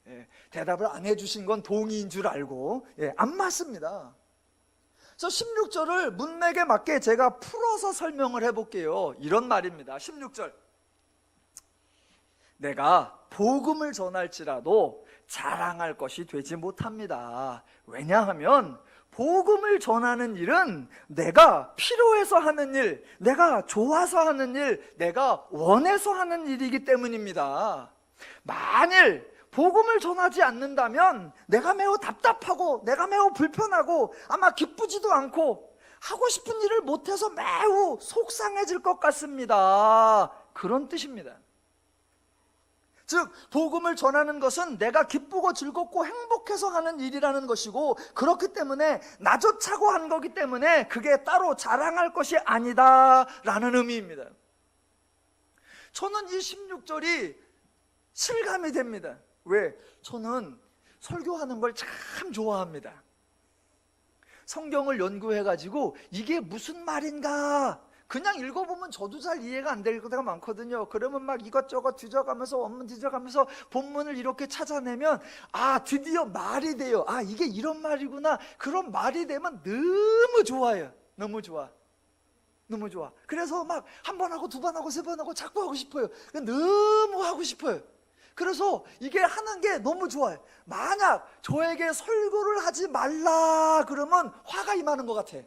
예, 대답을 안 해주신 건 동의인 줄 알고, 예, 안 맞습니다. 그래서 16절을 문맥에 맞게 제가 풀어서 설명을 해볼게요. 이런 말입니다. 16절. 내가 복음을 전할지라도 자랑할 것이 되지 못합니다. 왜냐하면 복음을 전하는 일은 내가 필요해서 하는 일, 내가 좋아서 하는 일, 내가 원해서 하는 일이기 때문입니다. 만일 복음을 전하지 않는다면 내가 매우 답답하고 내가 매우 불편하고 아마 기쁘지도 않고 하고 싶은 일을 못해서 매우 속상해질 것 같습니다. 그런 뜻입니다. 즉 복음을 전하는 것은 내가 기쁘고 즐겁고 행복해서 하는 일이라는 것이고, 그렇기 때문에 나조차고 한 거기 때문에 그게 따로 자랑할 것이 아니다 라는 의미입니다. 저는 이 16절이 실감이 됩니다. 왜? 저는 설교하는 걸 참 좋아합니다. 성경을 연구해가지고 이게 무슨 말인가 그냥 읽어보면 저도 잘 이해가 안 될 때가 많거든요. 그러면 막 이것저것 뒤져가면서 원문 뒤져가면서 본문을 이렇게 찾아내면 아 드디어 말이 돼요. 아 이게 이런 말이구나. 그런 말이 되면 너무 좋아요. 너무 좋아. 너무 좋아. 그래서 막 한 번 하고 두 번 하고 세 번 하고 자꾸 하고 싶어요. 너무 하고 싶어요. 그래서 이게 하는 게 너무 좋아요. 만약 저에게 설교를 하지 말라 그러면 화가 임하는 것 같아.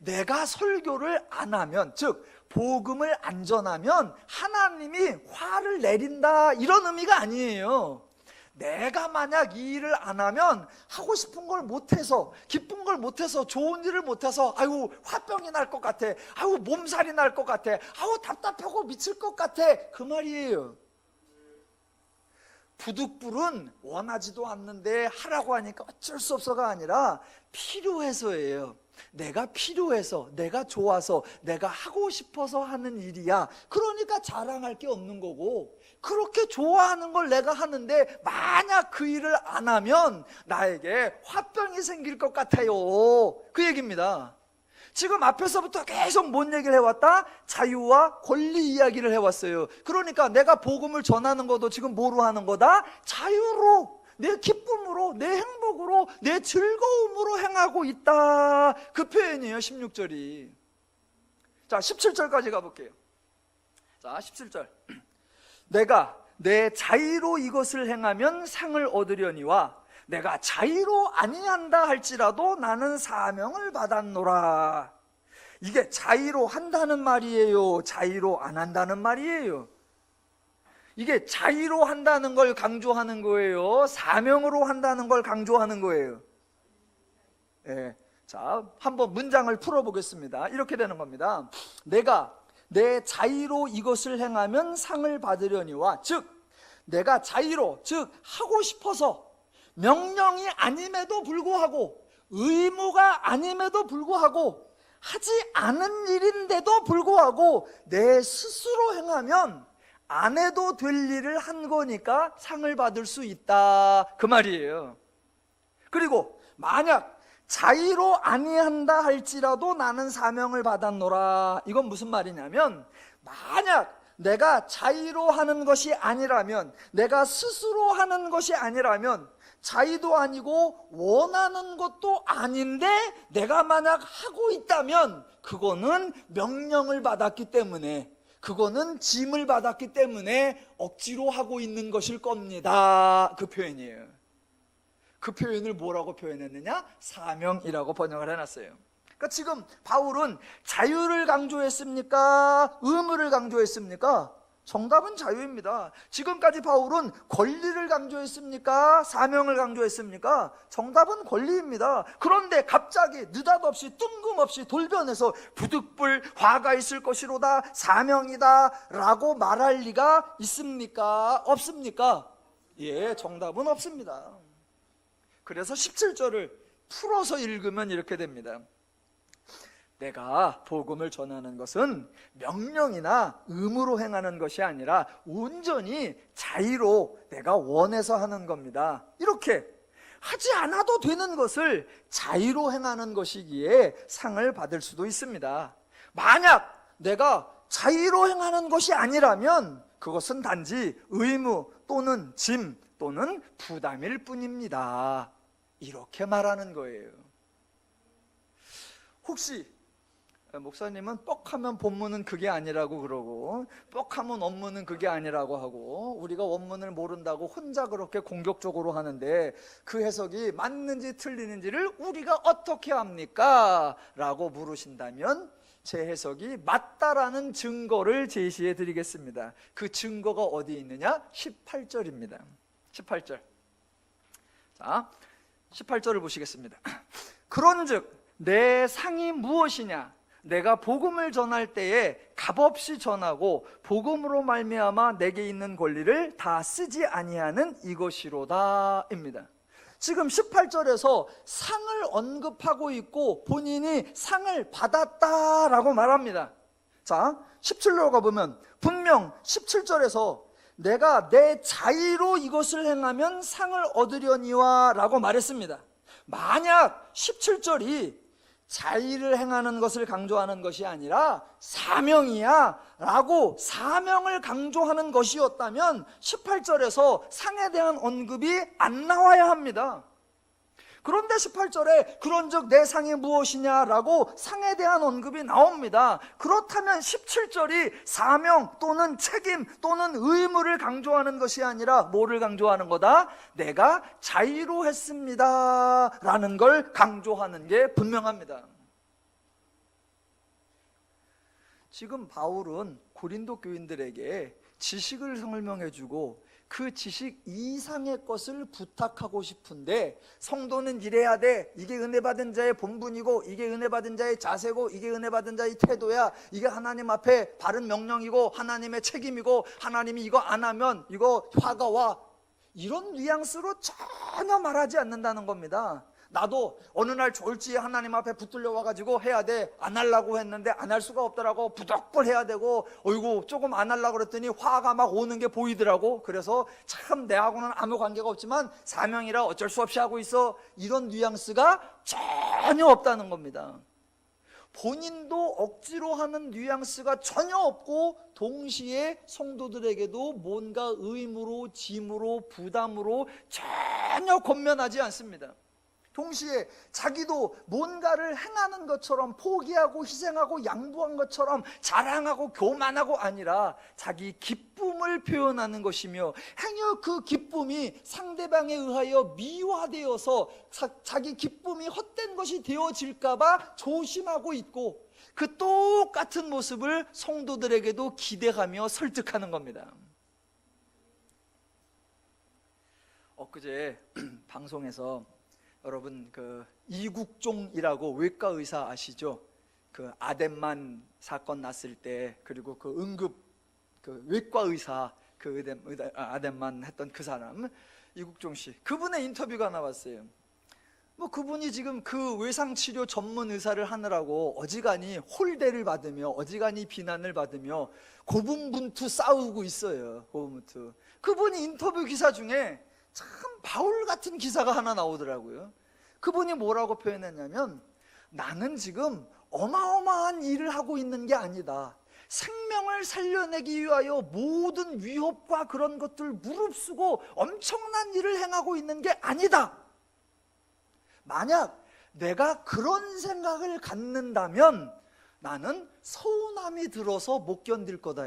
내가 설교를 안 하면, 즉 복음을 안 전하면 하나님이 화를 내린다 이런 의미가 아니에요. 내가 만약 이 일을 안 하면 하고 싶은 걸 못해서, 기쁜 걸 못해서, 좋은 일을 못해서 아유 화병이 날 것 같아, 아유 몸살이 날 것 같아, 아유 답답하고 미칠 것 같아, 그 말이에요. 부득불은 원하지도 않는데 하라고 하니까 어쩔 수 없어가 아니라 필요해서예요. 내가 필요해서, 내가 좋아서, 내가 하고 싶어서 하는 일이야. 그러니까 자랑할 게 없는 거고, 그렇게 좋아하는 걸 내가 하는데 만약 그 일을 안 하면 나에게 화병이 생길 것 같아요. 그 얘기입니다. 지금 앞에서부터 계속 뭔 얘기를 해왔다? 자유와 권리 이야기를 해왔어요. 그러니까 내가 복음을 전하는 것도 지금 뭐로 하는 거다? 자유로, 내 기쁨으로, 내 행복으로, 내 즐거움으로 행하고 있다. 그 표현이에요 16절이. 자 17절까지 가볼게요. 자 17절. 내가 내 자의로 이것을 행하면 상을 얻으려니와 내가 자의로 아니한다 할지라도 나는 사명을 받았노라. 이게 자의로 한다는 말이에요, 자의로 안 한다는 말이에요? 이게 자의로 한다는 걸 강조하는 거예요, 사명으로 한다는 걸 강조하는 거예요? 네. 자, 한번 문장을 풀어보겠습니다. 이렇게 되는 겁니다. 내가 내 자의로 이것을 행하면 상을 받으려니와, 즉 내가 자의로, 즉 하고 싶어서, 명령이 아님에도 불구하고, 의무가 아님에도 불구하고, 하지 않은 일인데도 불구하고 내 스스로 행하면 안 해도 될 일을 한 거니까 상을 받을 수 있다, 그 말이에요. 그리고 만약 자의로 아니한다 할지라도 나는 사명을 받았노라. 이건 무슨 말이냐면, 만약 내가 자의로 하는 것이 아니라면, 내가 스스로 하는 것이 아니라면, 자의도 아니고 원하는 것도 아닌데 내가 만약 하고 있다면 그거는 명령을 받았기 때문에, 그거는 짐을 받았기 때문에 억지로 하고 있는 것일 겁니다. 그 표현이에요. 그 표현을 뭐라고 표현했느냐? 사명이라고 번역을 해놨어요. 그러니까 지금 바울은 자유를 강조했습니까? 의무를 강조했습니까? 정답은 자유입니다. 지금까지 바울은 권리를 강조했습니까? 사명을 강조했습니까? 정답은 권리입니다. 그런데 갑자기 느닷없이 뜬금없이 돌변해서 부득불 화가 있을 것이로다, 사명이다 라고 말할 리가 있습니까? 없습니까? 예, 정답은 없습니다. 그래서 17절을 풀어서 읽으면 이렇게 됩니다. 내가 복음을 전하는 것은 명령이나 의무로 행하는 것이 아니라 온전히 자의로 내가 원해서 하는 겁니다. 이렇게 하지 않아도 되는 것을 자의로 행하는 것이기에 상을 받을 수도 있습니다. 만약 내가 자의로 행하는 것이 아니라면 그것은 단지 의무 또는 짐 또는 부담일 뿐입니다. 이렇게 말하는 거예요. 혹시 목사님은 뻑하면 본문은 그게 아니라고 그러고 뻑하면 원문은 그게 아니라고 하고 우리가 원문을 모른다고 혼자 그렇게 공격적으로 하는데 그 해석이 맞는지 틀리는지를 우리가 어떻게 합니까? 라고 물으신다면 제 해석이 맞다라는 증거를 제시해 드리겠습니다. 그 증거가 어디 있느냐? 18절입니다. 18절. 자, 18절을 보시겠습니다. 그런즉 내 상이 무엇이냐? 내가 복음을 전할 때에 값없이 전하고 복음으로 말미암아 내게 있는 권리를 다 쓰지 아니하는 이것이로다 입니다. 지금 18절에서 상을 언급하고 있고 본인이 상을 받았다라고 말합니다. 자, 17절로 가보면 분명 17절에서 내가 내 자의로 이것을 행하면 상을 얻으려니와 라고 말했습니다. 만약 17절이 자의를 행하는 것을 강조하는 것이 아니라 사명이야 라고 사명을 강조하는 것이었다면 18절에서 상에 대한 언급이 안 나와야 합니다. 그런데 18절에 그런즉 내 상이 무엇이냐라고 상에 대한 언급이 나옵니다. 그렇다면 17절이 사명 또는 책임 또는 의무를 강조하는 것이 아니라 뭐를 강조하는 거다? 내가 자의로 했습니다 라는 걸 강조하는 게 분명합니다. 지금 바울은 고린도 교인들에게 지식을 설명해주고 그 지식 이상의 것을 부탁하고 싶은데 성도는 이래야 돼. 이게 은혜 받은 자의 본분이고 이게 은혜 받은 자의 자세고 이게 은혜 받은 자의 태도야. 이게 하나님 앞에 바른 명령이고 하나님의 책임이고 하나님이 이거 안 하면 이거 화가 와. 이런 뉘앙스로 전혀 말하지 않는다는 겁니다. 나도 어느 날 졸지에 하나님 앞에 붙들려 와가지고 해야 돼. 안 하려고 했는데 안 할 수가 없더라고. 부득불 해야 되고 어이구 조금 안 하려고 그랬더니 화가 막 오는 게 보이더라고. 그래서 참 내하고는 아무 관계가 없지만 사명이라 어쩔 수 없이 하고 있어. 이런 뉘앙스가 전혀 없다는 겁니다. 본인도 억지로 하는 뉘앙스가 전혀 없고 동시에 성도들에게도 뭔가 의무로 짐으로 부담으로 전혀 권면하지 않습니다. 동시에 자기도 뭔가를 행하는 것처럼 포기하고 희생하고 양보한 것처럼 자랑하고 교만하고 아니라 자기 기쁨을 표현하는 것이며 행여 그 기쁨이 상대방에 의하여 미화되어서 자기 기쁨이 헛된 것이 되어질까 봐 조심하고 있고 그 똑같은 모습을 성도들에게도 기대하며 설득하는 겁니다. 엊그제 방송에서 여러분 그 이국종이라고 외과 의사 아시죠? 그 아덴만 사건 났을 때 그리고 그 응급 그 외과 의사 그 아덴만 했던 그 사람 이국종 씨 그분의 인터뷰가 나왔어요. 뭐 그분이 지금 그 외상치료 전문 의사를 하느라고 어지간히 홀대를 받으며 어지간히 비난을 받으며 고분분투 싸우고 있어요. 고분분투. 그분이 인터뷰 기사 중에 참 바울 같은 기사가 하나 나오더라고요. 그분이 뭐라고 표현했냐면 나는 지금 어마어마한 일을 하고 있는 게 아니다. 생명을 살려내기 위하여 모든 위협과 그런 것들 무릅쓰고 엄청난 일을 행하고 있는 게 아니다. 만약 내가 그런 생각을 갖는다면 나는 서운함이 들어서 못 견딜 거다.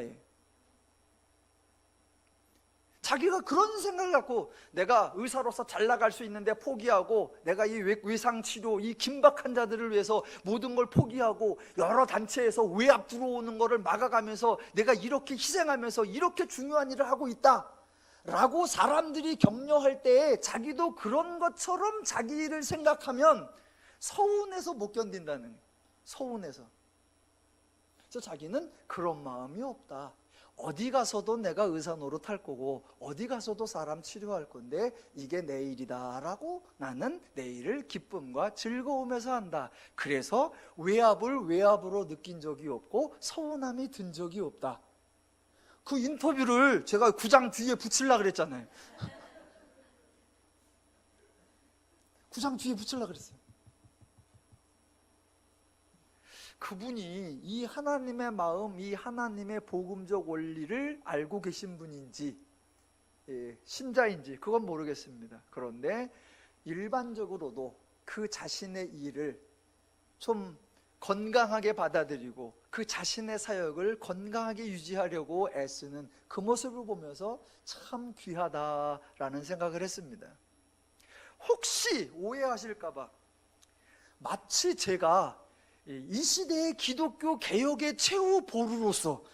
자기가 그런 생각을 갖고 내가 의사로서 잘 나갈 수 있는데 포기하고, 내가 이 외상치료, 이 긴박한 자들을 위해서 모든 걸 포기하고 여러 단체에서 외압 들어오는 거를 막아가면서 내가 이렇게 희생하면서 이렇게 중요한 일을 하고 있다 라고 사람들이 격려할 때에 자기도 그런 것처럼 자기 일을 생각하면 서운해서 못 견딘다는 거예요. 서운해서. 그래서 자기는 그런 마음이 없다. 어디 가서도 내가 의사 노릇할 거고 어디 가서도 사람 치료할 건데 이게 내 일이다 라고 나는 내 일을 기쁨과 즐거움에서 한다. 그래서 외압을 외압으로 느낀 적이 없고 서운함이 든 적이 없다. 그 인터뷰를 제가 9장 뒤에 붙이려고 그랬잖아요. 9장 뒤에 붙이려고 그랬어요. 그분이 이 하나님의 마음, 이 하나님의 복음적 원리를 알고 계신 분인지 신자인지 그건 모르겠습니다. 그런데 일반적으로도 그 자신의 일을 좀 건강하게 받아들이고 그 자신의 사역을 건강하게 유지하려고 애쓰는 그 모습을 보면서 참 귀하다라는 생각을 했습니다. 혹시 오해하실까 봐 마치 제가 이 시대의 기독교 개혁의 최후 보루로서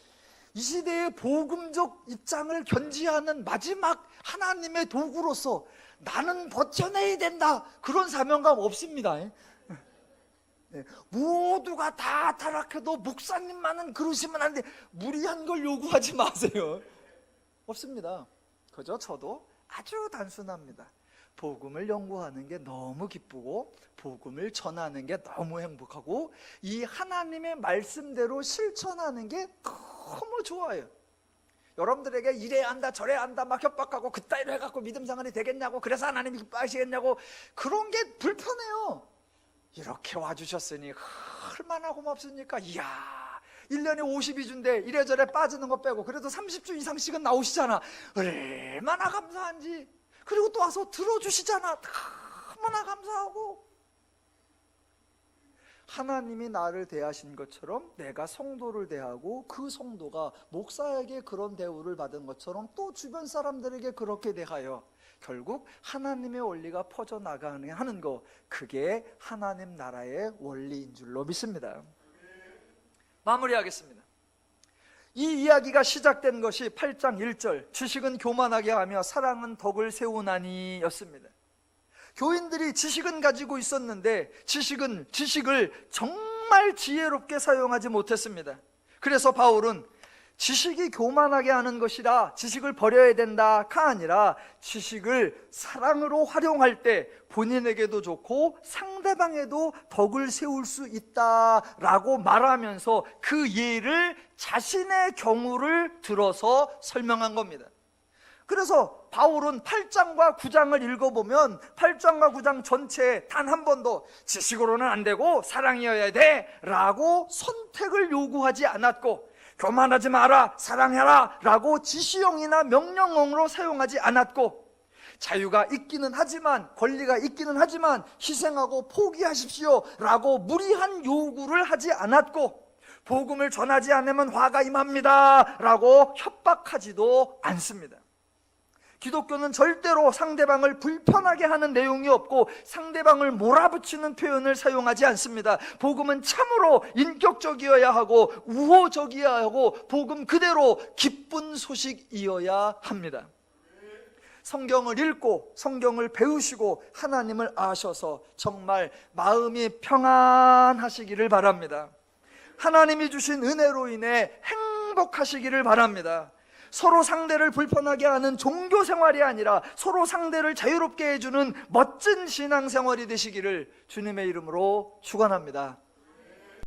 이 시대의 복음적 입장을 견지하는 마지막 하나님의 도구로서 나는 버텨내야 된다, 그런 사명감 없습니다. 모두가 다 타락해도 목사님만은 그러시면 안 돼, 무리한 걸 요구하지 마세요. 없습니다. 그저 저도 아주 단순합니다. 복음을 연구하는 게 너무 기쁘고 복음을 전하는 게 너무 행복하고 이 하나님의 말씀대로 실천하는 게 너무 좋아요. 여러분들에게 이래야 한다 저래야 한다 막 협박하고 그따위로 해갖고 믿음 생활이 되겠냐고, 그래서 하나님이 기뻐하시겠냐고, 그런 게 불편해요. 이렇게 와주셨으니 얼마나 고맙습니까? 이야, 1년에 52주인데 이래저래 빠지는 거 빼고 그래도 30주 이상씩은 나오시잖아. 얼마나 감사한지. 그리고 또 와서 들어주시잖아. 얼마나 감사하고. 하나님이 나를 대하신 것처럼 내가 성도를 대하고 그 성도가 목사에게 그런 대우를 받은 것처럼 또 주변 사람들에게 그렇게 대하여 결국 하나님의 원리가 퍼져나가는 하는 거, 그게 하나님 나라의 원리인 줄로 믿습니다. 마무리하겠습니다. 이 이야기가 시작된 것이 8장 1절 지식은 교만하게 하며 사랑은 덕을 세우나니 였습니다. 교인들이 지식은 가지고 있었는데 지식을 정말 지혜롭게 사용하지 못했습니다. 그래서 바울은 지식이 교만하게 하는 것이라 지식을 버려야 된다가 아니라 지식을 사랑으로 활용할 때 본인에게도 좋고 상대방에도 덕을 세울 수 있다라고 말하면서 그 예를 자신의 경우를 들어서 설명한 겁니다. 그래서 바울은 8장과 9장을 읽어보면 8장과 9장 전체에 단 한 번도 지식으로는 안 되고 사랑이어야 돼 라고 선택을 요구하지 않았고, 교만하지 마라, 사랑해라 라고 지시형이나 명령형으로 사용하지 않았고, 자유가 있기는 하지만, 권리가 있기는 하지만 희생하고 포기하십시오 라고 무리한 요구를 하지 않았고, 복음을 전하지 않으면 화가 임합니다 라고 협박하지도 않습니다. 기독교는 절대로 상대방을 불편하게 하는 내용이 없고 상대방을 몰아붙이는 표현을 사용하지 않습니다. 복음은 참으로 인격적이어야 하고 우호적이어야 하고 복음 그대로 기쁜 소식이어야 합니다. 성경을 읽고 성경을 배우시고 하나님을 아셔서 정말 마음이 평안하시기를 바랍니다. 하나님이 주신 은혜로 인해 행복하시기를 바랍니다. 서로 상대를 불편하게 하는 종교 생활이 아니라 서로 상대를 자유롭게 해주는 멋진 신앙생활이 되시기를 주님의 이름으로 축원합니다.